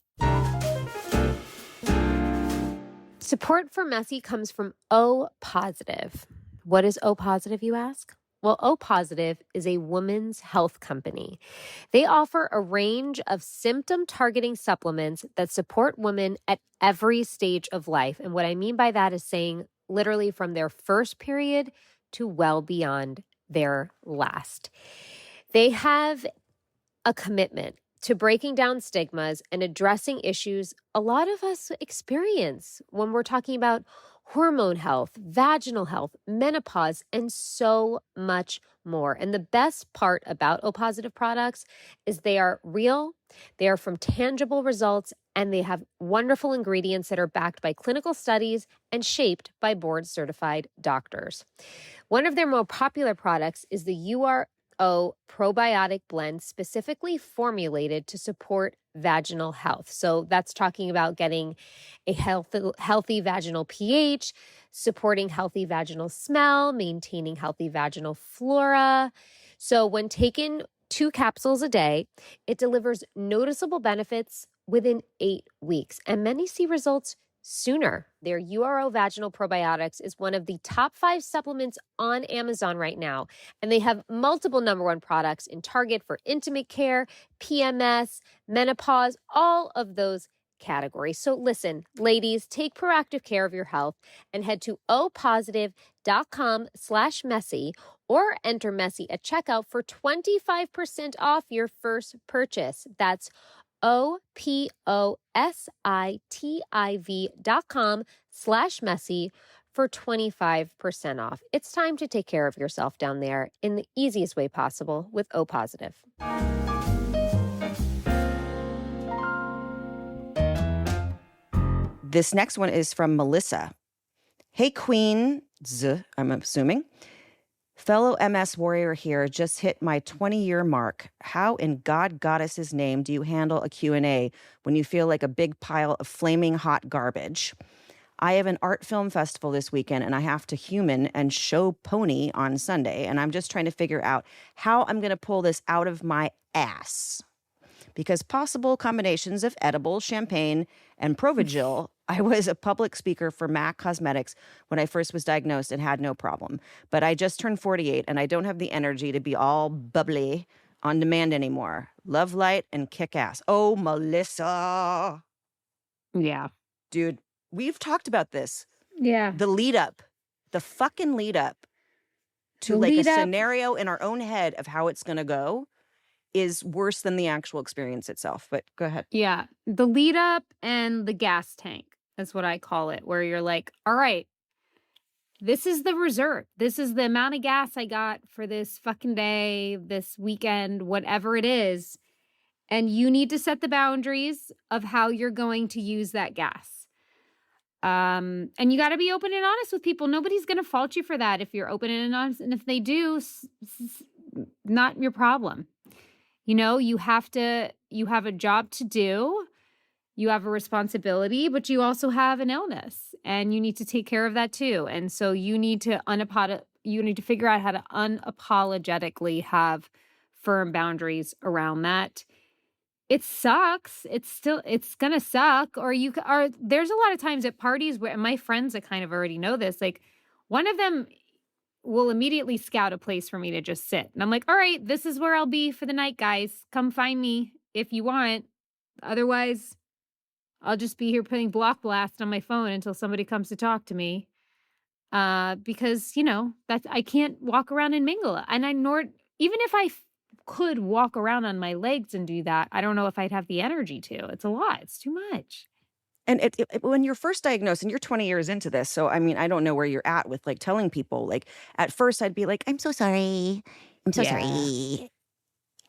Speaker 3: Support for Messy comes from O Positive. What is O Positive, you ask? Well, O Positive is a women's health company. They offer a range of symptom-targeting supplements that support women at every stage of life. And what I mean by that is saying literally from their first period to well beyond their last. They have a commitment to breaking down stigmas and addressing issues a lot of us experience when we're talking about hormone health, vaginal health, menopause, and so much more. And the best part about O Positive products is they are real, they are from tangible results, and they have wonderful ingredients that are backed by clinical studies and shaped by board-certified doctors. One of their more popular products is the URO probiotic blend, specifically formulated to support vaginal health. So that's talking about getting a healthy vaginal pH, supporting healthy vaginal smell, maintaining healthy vaginal flora. So when taken 2 capsules a day, it delivers noticeable benefits within 8 weeks, and many see results sooner. Their URO Vaginal Probiotics is one of the top 5 supplements on Amazon right now, and they have multiple #1 products in Target for intimate care, PMS, menopause, all of those categories. So listen, ladies, take proactive care of your health and head to opositive.com/messy or enter Messy at checkout for 25% off your first purchase. That's opositiv.com/messy for 25% off. It's time to take care of yourself down there in the easiest way possible with O Positive.
Speaker 1: This next one is from Melissa. Hey, Queen, I'm assuming. Fellow MS warrior here, just hit my 20-year mark. How in God Goddess's name do you handle a Q&A when you feel like a big pile of flaming hot garbage? I have an art film festival this weekend, and I have to human and show pony on Sunday, and I'm just trying to figure out how I'm going to pull this out of my ass. Because possible combinations of edible, champagne, and Provigil, I was a public speaker for MAC Cosmetics when I first was diagnosed and had no problem. But I just turned 48, and I don't have the energy to be all bubbly on demand anymore. Love light and kick ass. Oh, Melissa.
Speaker 2: Yeah.
Speaker 1: Dude, we've talked about this.
Speaker 2: Yeah.
Speaker 1: The lead up, the fucking lead up to
Speaker 2: The
Speaker 1: like a
Speaker 2: lead up-
Speaker 1: scenario in our own head of how it's going to go is worse than the actual experience itself. But go ahead.
Speaker 2: Yeah. The lead up and the gas tank is what I call it, where you're like, all right, this is the reserve. This is the amount of gas I got for this fucking day, this weekend, whatever it is. And you need to set the boundaries of how you're going to use that gas. And you got to be open and honest with people. Nobody's going to fault you for that if you're open and honest. And if they do, not your problem. You know, you have a job to do. You have a responsibility, but you also have an illness and you need to take care of that too. And so you need to figure out how to unapologetically have firm boundaries around that. It sucks. It's going to suck. There's a lot of times at parties where my friends that kind of already know this, like one of them will immediately scout a place for me to just sit. And I'm like, all right, this is where I'll be for the night, guys. Come find me if you want. Otherwise, I'll just be here putting block blast on my phone until somebody comes to talk to me. Because, I can't walk around and mingle. And even if I could walk around on my legs and do that, I don't know if I'd have the energy to. It's a lot. It's too much.
Speaker 1: And when you're first diagnosed and you're 20 years into this, so I mean, I don't know where you're at with like telling people. Like at first I'd be like, I'm so sorry. I'm so sorry.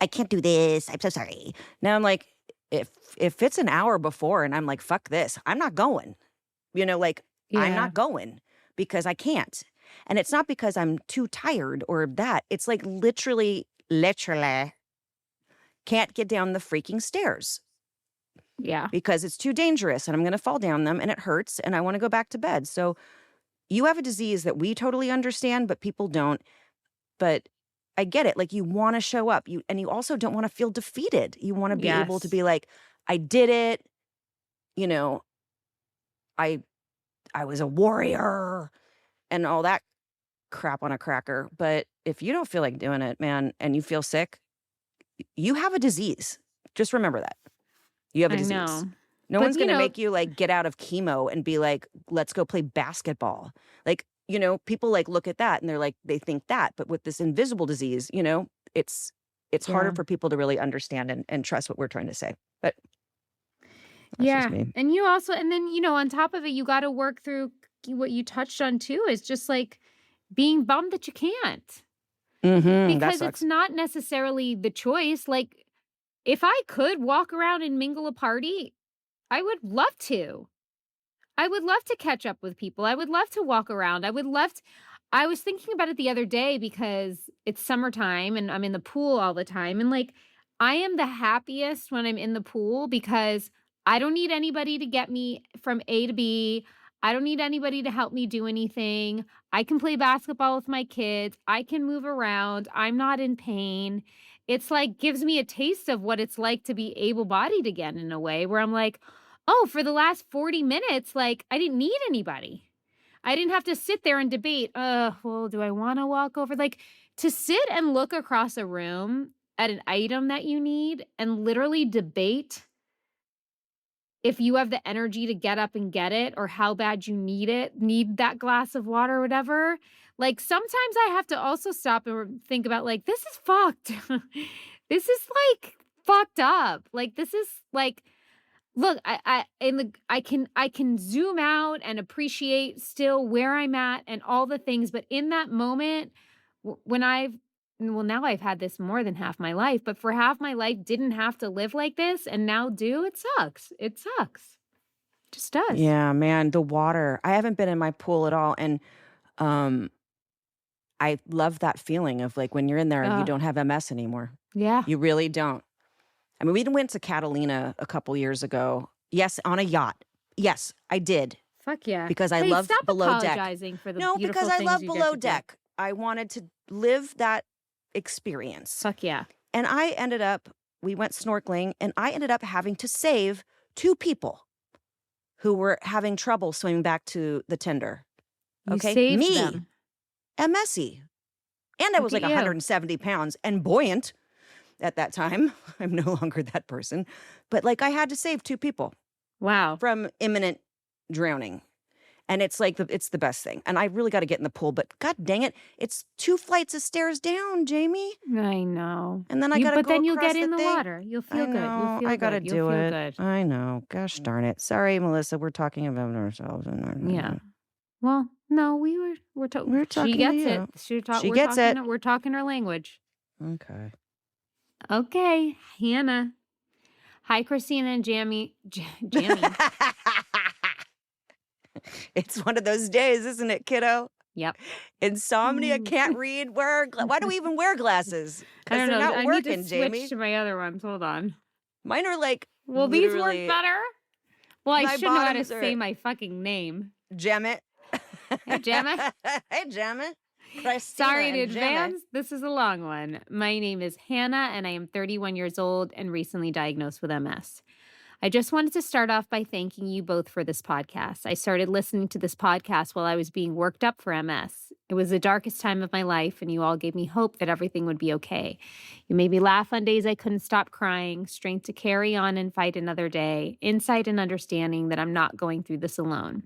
Speaker 1: I can't do this. I'm so sorry. Now I'm like, if it's an hour before and I'm like, fuck this, I'm not going. I'm not going because I can't. And it's not because I'm too tired or that. It's like literally can't get down the freaking stairs.
Speaker 2: Yeah.
Speaker 1: Because it's too dangerous and I'm going to fall down them and it hurts and I want to go back to bed. So you have a disease that we totally understand, but people don't. But I get it. Like you want to show up and you also don't want to feel defeated. You want to be able to be like, I did it. I was a warrior and all that crap on a cracker. But if you don't feel like doing it, man, and you feel sick, you have a disease. Just remember that. You have a disease.
Speaker 2: I know.
Speaker 1: No one's going to make you like get out of chemo and be like, let's go play basketball. Like, people like look at that and they're like, they think that. But with this invisible disease, it's harder for people to really understand and trust what we're trying to say. But that's just me.
Speaker 2: And you also, and then, on top of it, you got to work through what you touched on too, is just like being bummed that you can't.
Speaker 1: Mm-hmm,
Speaker 2: because it's not necessarily the choice. Like, if I could walk around and mingle a party, I would love to. I would love to catch up with people. I would love to walk around. I was thinking about it the other day because it's summertime and I'm in the pool all the time. And like, I am the happiest when I'm in the pool because I don't need anybody to get me from A to B. I don't need anybody to help me do anything. I can play basketball with my kids. I can move around. I'm not in pain. It's like gives me a taste of what it's like to be able-bodied again in a way where I'm like, oh, for the last 40 minutes, like I didn't need anybody. I didn't have to sit there and debate, well, do I want to walk over? Like to sit and look across a room at an item that you need and literally debate if you have the energy to get up and get it or how bad you need that glass of water or whatever. Like sometimes I have to also stop and think about like, this is fucked. This is like fucked up. Like, this is like, look, I can zoom out and appreciate still where I'm at and all the things. But in that moment when now I've had this more than half my life, but for half my life didn't have to live like this and now do, it sucks. It sucks. Just does.
Speaker 1: Yeah, man, the water. I haven't been in my pool at all, and I love that feeling of like when you're in there, you don't have MS anymore.
Speaker 2: Yeah.
Speaker 1: You really don't. I mean, we went to Catalina a couple years ago. Yes, on a yacht. Yes, I did.
Speaker 2: Fuck yeah.
Speaker 1: Because I
Speaker 2: Hey,
Speaker 1: love
Speaker 2: stop
Speaker 1: below deck.
Speaker 2: apologizing for the
Speaker 1: No,
Speaker 2: beautiful
Speaker 1: because I
Speaker 2: things
Speaker 1: love
Speaker 2: you get
Speaker 1: below
Speaker 2: to do.
Speaker 1: deck. I wanted to live that experience.
Speaker 2: Fuck yeah.
Speaker 1: And we went snorkeling, and I ended up having to save 2 people who were having trouble swimming back to the tender.
Speaker 2: You
Speaker 1: Okay?
Speaker 2: saved
Speaker 1: Me,
Speaker 2: them.
Speaker 1: MSy. And I
Speaker 2: Look
Speaker 1: was like
Speaker 2: at you.
Speaker 1: 170 pounds and buoyant at that time. I'm no longer that person. But like I had to save 2 people
Speaker 2: Wow.
Speaker 1: from imminent drowning. And it's like it's the best thing. And I really got to get in the pool, but god dang it, it's 2 flights of stairs down, Jamie.
Speaker 2: I know.
Speaker 1: And then I got to
Speaker 2: But
Speaker 1: go
Speaker 2: then you'll
Speaker 1: across
Speaker 2: get in the
Speaker 1: thing.
Speaker 2: water. You'll feel
Speaker 1: I
Speaker 2: good.
Speaker 1: know,
Speaker 2: You'll feel
Speaker 1: I got to
Speaker 2: good.
Speaker 1: do
Speaker 2: You'll feel
Speaker 1: it.
Speaker 2: good.
Speaker 1: I know. Gosh darn it. Sorry, Melissa, we're talking about ourselves.
Speaker 2: Yeah. Well, no, we're talking.
Speaker 1: talking
Speaker 2: She
Speaker 1: to
Speaker 2: gets
Speaker 1: you.
Speaker 2: it.
Speaker 1: She gets it.
Speaker 2: We're talking her language.
Speaker 1: Okay.
Speaker 2: Okay, Hannah. Hi, Christina and Jamie. Jamie.
Speaker 1: It's one of those days, isn't it, kiddo?
Speaker 2: Yep.
Speaker 1: Insomnia, can't read. Why do we even wear glasses?
Speaker 2: I
Speaker 1: Because
Speaker 2: don't
Speaker 1: they're
Speaker 2: know.
Speaker 1: not
Speaker 2: I
Speaker 1: working,
Speaker 2: need to switch
Speaker 1: Jamie.
Speaker 2: to my other ones. Hold on.
Speaker 1: Mine are like
Speaker 2: Will these work
Speaker 1: literally
Speaker 2: better? Well, I
Speaker 1: my
Speaker 2: shouldn't know how to
Speaker 1: bottoms are-
Speaker 2: say my fucking name.
Speaker 1: Jammet.
Speaker 2: Hey, Jammet.
Speaker 1: Hey, Jammet. Christina
Speaker 2: Sorry in
Speaker 1: and Jammet.
Speaker 2: advance. This is a long one. My name is Hannah, and I am 31 years old and recently diagnosed with MS. I just wanted to start off by thanking you both for this podcast. I started listening to this podcast while I was being worked up for MS. It was the darkest time of my life, and you all gave me hope that everything would be okay. You made me laugh on days I couldn't stop crying, strength to carry on and fight another day, insight and understanding that I'm not going through this alone.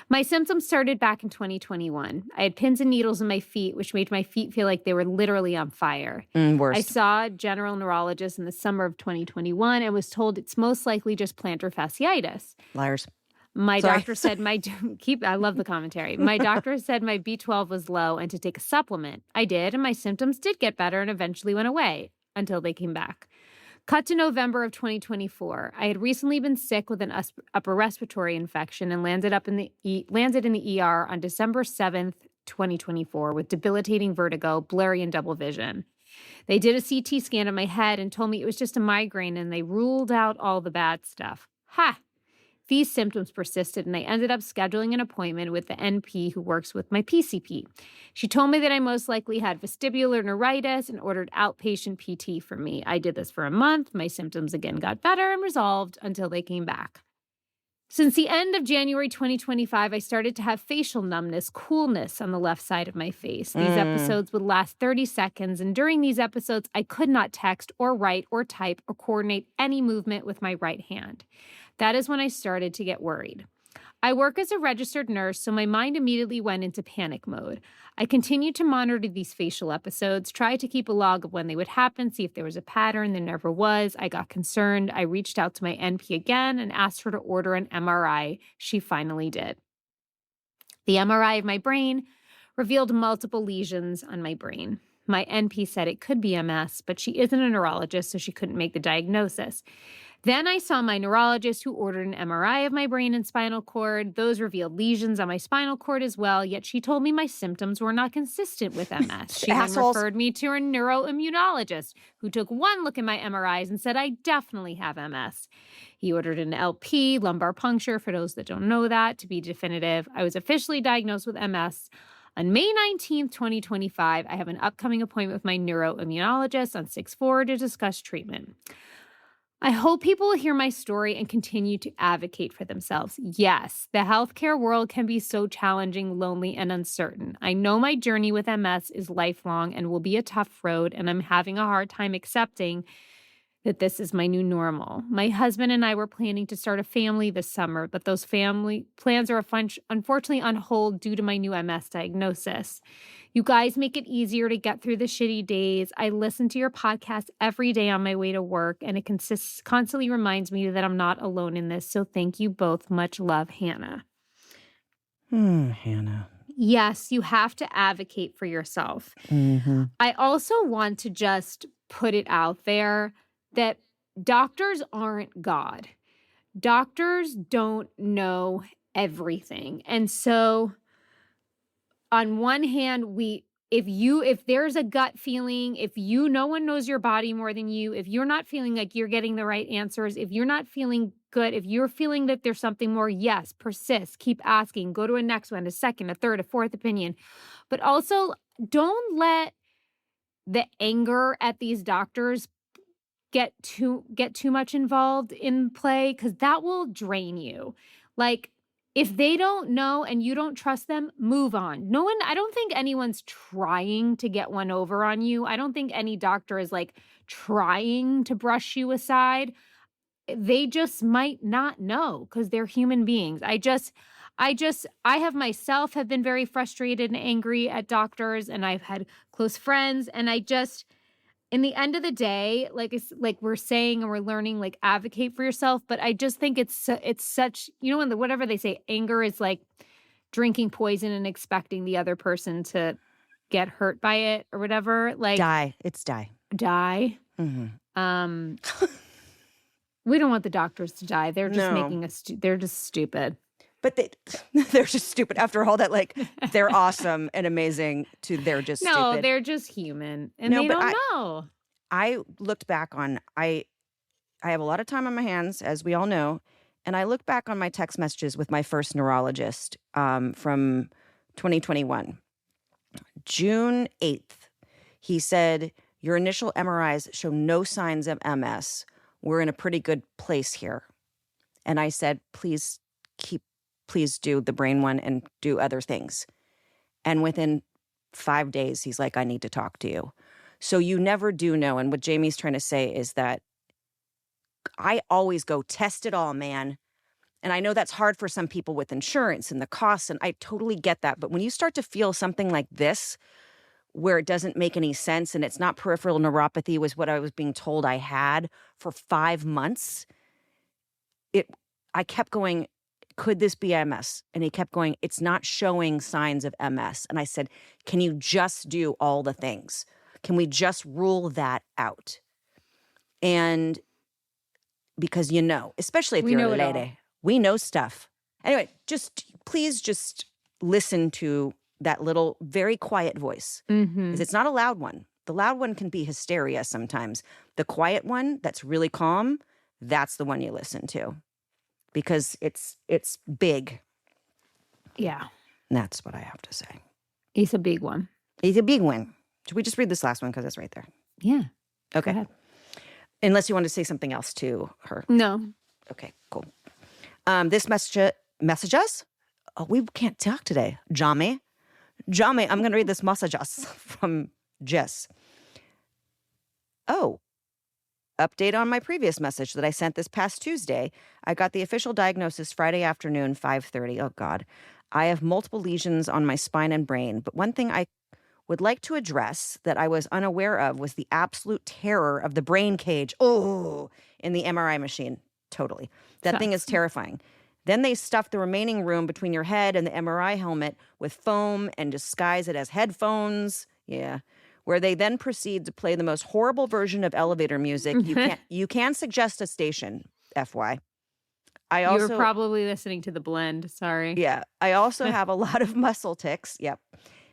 Speaker 2: My symptoms started back in 2021. I had pins and needles in my feet, which made my feet feel like they were literally on fire.
Speaker 1: Worst.
Speaker 2: I saw a general neurologist in the summer of 2021 and was told it's most likely just plantar fasciitis.
Speaker 1: Liars.
Speaker 2: My
Speaker 1: Sorry.
Speaker 2: doctor said I love the commentary. My doctor said my B12 was low and to take a supplement. I did, and my symptoms did get better and eventually went away until they came back. Cut to November of 2024. I had recently been sick with an upper respiratory infection and landed in the ER on December 7th, 2024 with debilitating vertigo, blurry and double vision. They did a CT scan of my head and told me it was just a migraine, and they ruled out all the bad stuff. Ha! These symptoms persisted, and I ended up scheduling an appointment with the NP who works with my PCP. She told me that I most likely had vestibular neuritis and ordered outpatient PT for me. I did this for a month. My symptoms again got better and resolved until they came back. Since the end of January 2025, I started to have facial numbness, coolness on the left side of my face. These episodes would last 30 seconds, and during these episodes, I could not text or write or type or coordinate any movement with my right hand. That is when I started to get worried. I work as a registered nurse, so my mind immediately went into panic mode. I continued to monitor these facial episodes, tried to keep a log of when they would happen, see if there was a pattern. There never was. I got concerned. I reached out to my NP again and asked her to order an MRI. She finally did. The MRI of my brain revealed multiple lesions on my brain. My NP said it could be MS, but she isn't a neurologist, so she couldn't make the diagnosis. Then I saw my neurologist who ordered an MRI of my brain and spinal cord. Those revealed lesions on my spinal cord as well, yet she told me my symptoms were not consistent with MS. She then referred me to a neuroimmunologist who took one look at my MRIs and said I definitely have MS. He ordered an LP, lumbar puncture, for those that don't know that, to be definitive. I was officially diagnosed with MS. On May 19th, 2025, I have an upcoming appointment with my neuroimmunologist on 6/4 to discuss treatment. I hope people will hear my story and continue to advocate for themselves. Yes, the healthcare world can be so challenging, lonely, and uncertain. I know my journey with MS is lifelong and will be a tough road, and I'm having a hard time accepting that this is my new normal. My husband and I were planning to start a family this summer, but those family plans are unfortunately on hold due to my new MS diagnosis. You guys make it easier to get through the shitty days. I listen to your podcast every day on my way to work, and it constantly reminds me that I'm not alone in this. So thank you both. Much love, Hannah.
Speaker 1: Hannah.
Speaker 2: Yes, you have to advocate for yourself.
Speaker 1: Mm-hmm.
Speaker 2: I also want to just put it out there that doctors aren't God. doctors don't know everything. And so on one hand, if there's a gut feeling, no one knows your body more than you, if you're not feeling like you're getting the right answers, if you're not feeling good, if you're feeling that there's something more, yes, persist, keep asking, go to a next one, a second, a third, a fourth opinion. But also don't let the anger at these doctors get too much involved in play, because that will drain you. Like, if they don't know and you don't trust them, move on. I don't think anyone's trying to get one over on you. I don't think any doctor is like trying to brush you aside. They just might not know because they're human beings. I have myself have been very frustrated and angry at doctors, and I've had close friends, and in the end of the day, like we're saying and we're learning, like, advocate for yourself. But I just think it's such, whatever they say, anger is like drinking poison and expecting the other person to get hurt by it or whatever. Like,
Speaker 1: Die. It's die.
Speaker 2: Die.
Speaker 1: Mm-hmm.
Speaker 2: We don't want the doctors to die. They're just
Speaker 1: No.
Speaker 2: making us. They're just stupid.
Speaker 1: But they're just stupid. After all that, like, they're awesome and amazing they're just stupid.
Speaker 2: No, they're just human, and they don't know.
Speaker 1: I looked back on, I have a lot of time on my hands, as we all know, and I look back on my text messages with my first neurologist from 2021. June 8th, he said, your initial MRIs show no signs of MS. We're in a pretty good place here. And I said, please do the brain one and do other things. And within 5 days, he's like, I need to talk to you. So you never do know. And what Jamie's trying to say is that I always go, test it all, man. And I know that's hard for some people with insurance and the costs, and I totally get that. But when you start to feel something like this, where it doesn't make any sense, and it's not peripheral neuropathy, was what I was being told I had for 5 months, I kept going, could this be MS? And he kept going, it's not showing signs of MS. And I said, can you just do all the things? Can we just rule that out? And because especially if you're a lady, we know stuff. Anyway, please just listen to that little, very quiet voice.
Speaker 2: Mm-hmm.
Speaker 1: 'Cause it's not a loud one. The loud one can be hysteria sometimes. The quiet one that's really calm, that's the one you listen to. Because it's big.
Speaker 2: Yeah.
Speaker 1: And that's what I have to say.
Speaker 2: It's a big one.
Speaker 1: It's a big one. Should we just read this last one because it's right there?
Speaker 2: Yeah.
Speaker 1: Okay.
Speaker 2: Go ahead.
Speaker 1: Unless you want to say something else to her.
Speaker 2: No.
Speaker 1: Okay, cool. This message us? Oh, we can't talk today. Jamie, I'm going to read this message us from Jess. Oh. Update on my previous message that I sent this past Tuesday. I got the official diagnosis Friday afternoon, 5:30. Oh, God. I have multiple lesions on my spine and brain, but one thing I would like to address that I was unaware of was the absolute terror of the brain cage. Oh, in the MRI machine. Totally. That thing is terrifying. Then they stuff the remaining room between your head and the MRI helmet with foam and disguise it as headphones. Yeah. Where they then proceed to play the most horrible version of elevator music. You can suggest a station, FY. You were
Speaker 2: probably listening to The Blend. Sorry.
Speaker 1: Yeah. I also have a lot of muscle tics. Yep.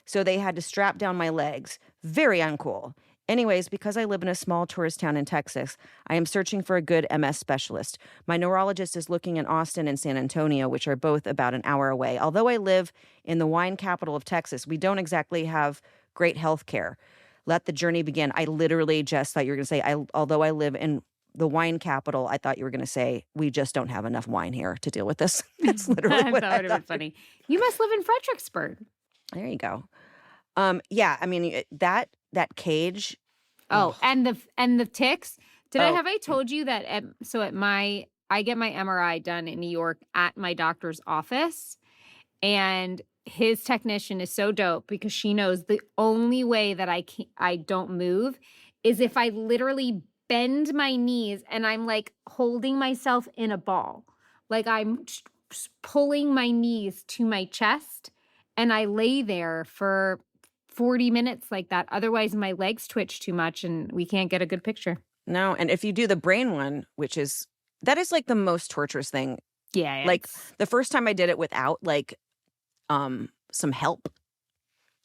Speaker 1: So they had to strap down my legs. Very uncool. Anyways, because I live in a small tourist town in Texas, I am searching for a good MS specialist. My neurologist is looking in Austin and San Antonio, which are both about an hour away. Although I live in the wine capital of Texas, we don't exactly have great health care. Let the journey begin. I literally just thought you were going to say, although I live in the wine capital, I thought you were going to say, we just don't have enough wine here to deal with this. That's literally what
Speaker 2: that would have been funny. You must live in Fredericksburg.
Speaker 1: There you go. Yeah, I mean, that cage.
Speaker 2: Oh, and the ticks. Have I told you that I get my MRI done in New York at my doctor's office, and his technician is so dope because she knows the only way that I don't move is if I literally bend my knees and I'm like holding myself in a ball. Like I'm pulling my knees to my chest and I lay there for 40 minutes like that. Otherwise my legs twitch too much and we can't get a good picture.
Speaker 1: No, and if you do the brain one, which is that is like the most torturous thing.
Speaker 2: Yeah.
Speaker 1: Like
Speaker 2: it's-
Speaker 1: the first time I did it without like some help.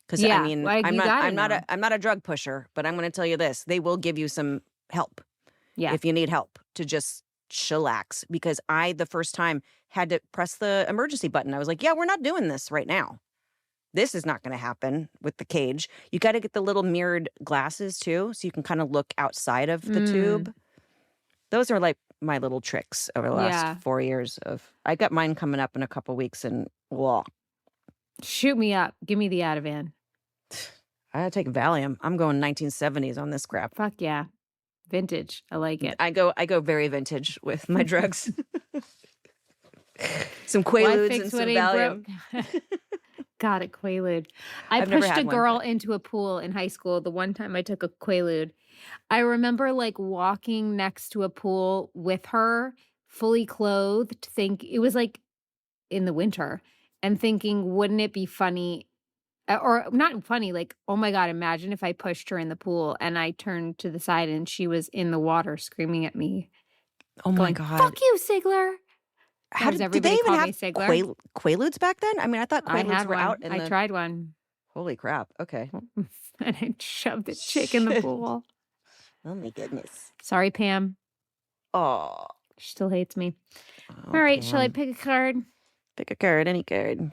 Speaker 1: Because
Speaker 2: Yeah,
Speaker 1: I mean,
Speaker 2: like, you gotta know.
Speaker 1: I'm not a drug pusher, but I'm going to tell you this: they will give you some help
Speaker 2: yeah.
Speaker 1: if you need help to just chillax. Because I, the first time, had to press the emergency button. I was like, "Yeah, we're not doing this right now. This is not going to happen with the cage. You got to get the little mirrored glasses too, so you can kind of look outside of the tube. Those are like my little tricks over the last 4 years. I got mine coming up in a couple weeks, and well,
Speaker 2: Shoot me up. Give me the Ativan.
Speaker 1: I gotta take Valium. I'm going 1970s on this crap.
Speaker 2: Fuck yeah. Vintage. I like it.
Speaker 1: I go very vintage with my drugs. Some
Speaker 2: Why
Speaker 1: Quaaludes
Speaker 2: fix
Speaker 1: and some
Speaker 2: what ain't
Speaker 1: Valium.
Speaker 2: broke? God, a Quaalude. I
Speaker 1: I've never
Speaker 2: pushed
Speaker 1: had
Speaker 2: a
Speaker 1: one,
Speaker 2: girl
Speaker 1: but-
Speaker 2: into a pool in high school the one time I took a Quaalude. I remember like walking next to a pool with her, fully clothed, it was like in the winter, and thinking, wouldn't it be funny? Or not funny, like, oh my God, imagine if I pushed her in the pool and I turned to the side and she was in the water screaming at me,
Speaker 1: Oh my
Speaker 2: going,
Speaker 1: God.
Speaker 2: fuck you, Sigler.
Speaker 1: How
Speaker 2: Does
Speaker 1: did they
Speaker 2: everybody
Speaker 1: even
Speaker 2: call
Speaker 1: have
Speaker 2: me Sigler?
Speaker 1: Quaaludes back then? I mean, I thought
Speaker 2: I
Speaker 1: Quaaludes
Speaker 2: had
Speaker 1: were
Speaker 2: one.
Speaker 1: out in
Speaker 2: I tried one.
Speaker 1: Holy crap. Okay.
Speaker 2: And I shoved the chick in the pool.
Speaker 1: Oh my goodness.
Speaker 2: Sorry, Pam.
Speaker 1: Oh.
Speaker 2: She still hates me. All right, shall I
Speaker 1: Pam.
Speaker 2: pick a card?
Speaker 1: Pick a card, any card.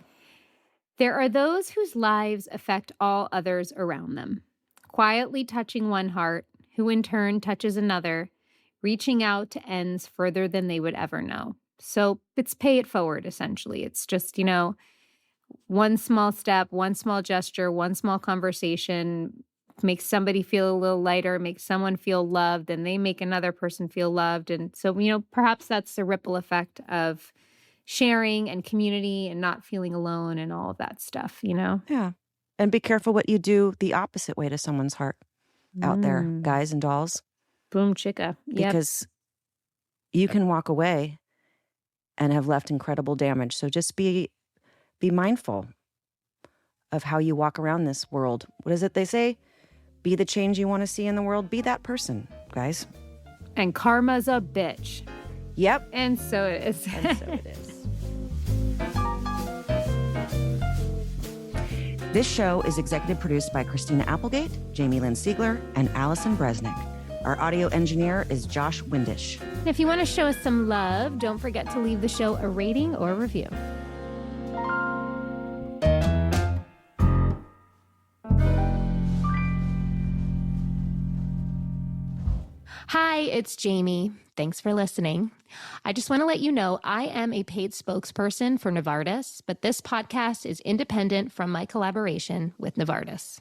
Speaker 2: There are those whose lives affect all others around them, quietly touching one heart, who in turn touches another, reaching out to ends further than they would ever know. So it's pay it forward, essentially. It's just, one small step, one small gesture, one small conversation makes somebody feel a little lighter, makes someone feel loved, and they make another person feel loved. And so, perhaps that's the ripple effect of sharing and community and not feeling alone and all of that stuff,
Speaker 1: Yeah. And be careful what you do the opposite way to someone's heart out there, guys and dolls.
Speaker 2: Boom chicka. Yep.
Speaker 1: Because you can walk away and have left incredible damage. So just be mindful of how you walk around this world. What is it they say? Be the change you want to see in the world. Be that person, guys.
Speaker 2: And karma's a bitch.
Speaker 1: Yep.
Speaker 2: And so it is.
Speaker 1: And so it is. This show is executive produced by Christina Applegate, Jamie-Lynn Sigler, and Allison Bresnick. Our audio engineer is Josh Windisch.
Speaker 2: And if you want to show us some love, don't forget to leave the show a rating or review. Hi, it's Jamie. Thanks for listening. I just want to let you know I am a paid spokesperson for Novartis, but this podcast is independent from my collaboration with Novartis.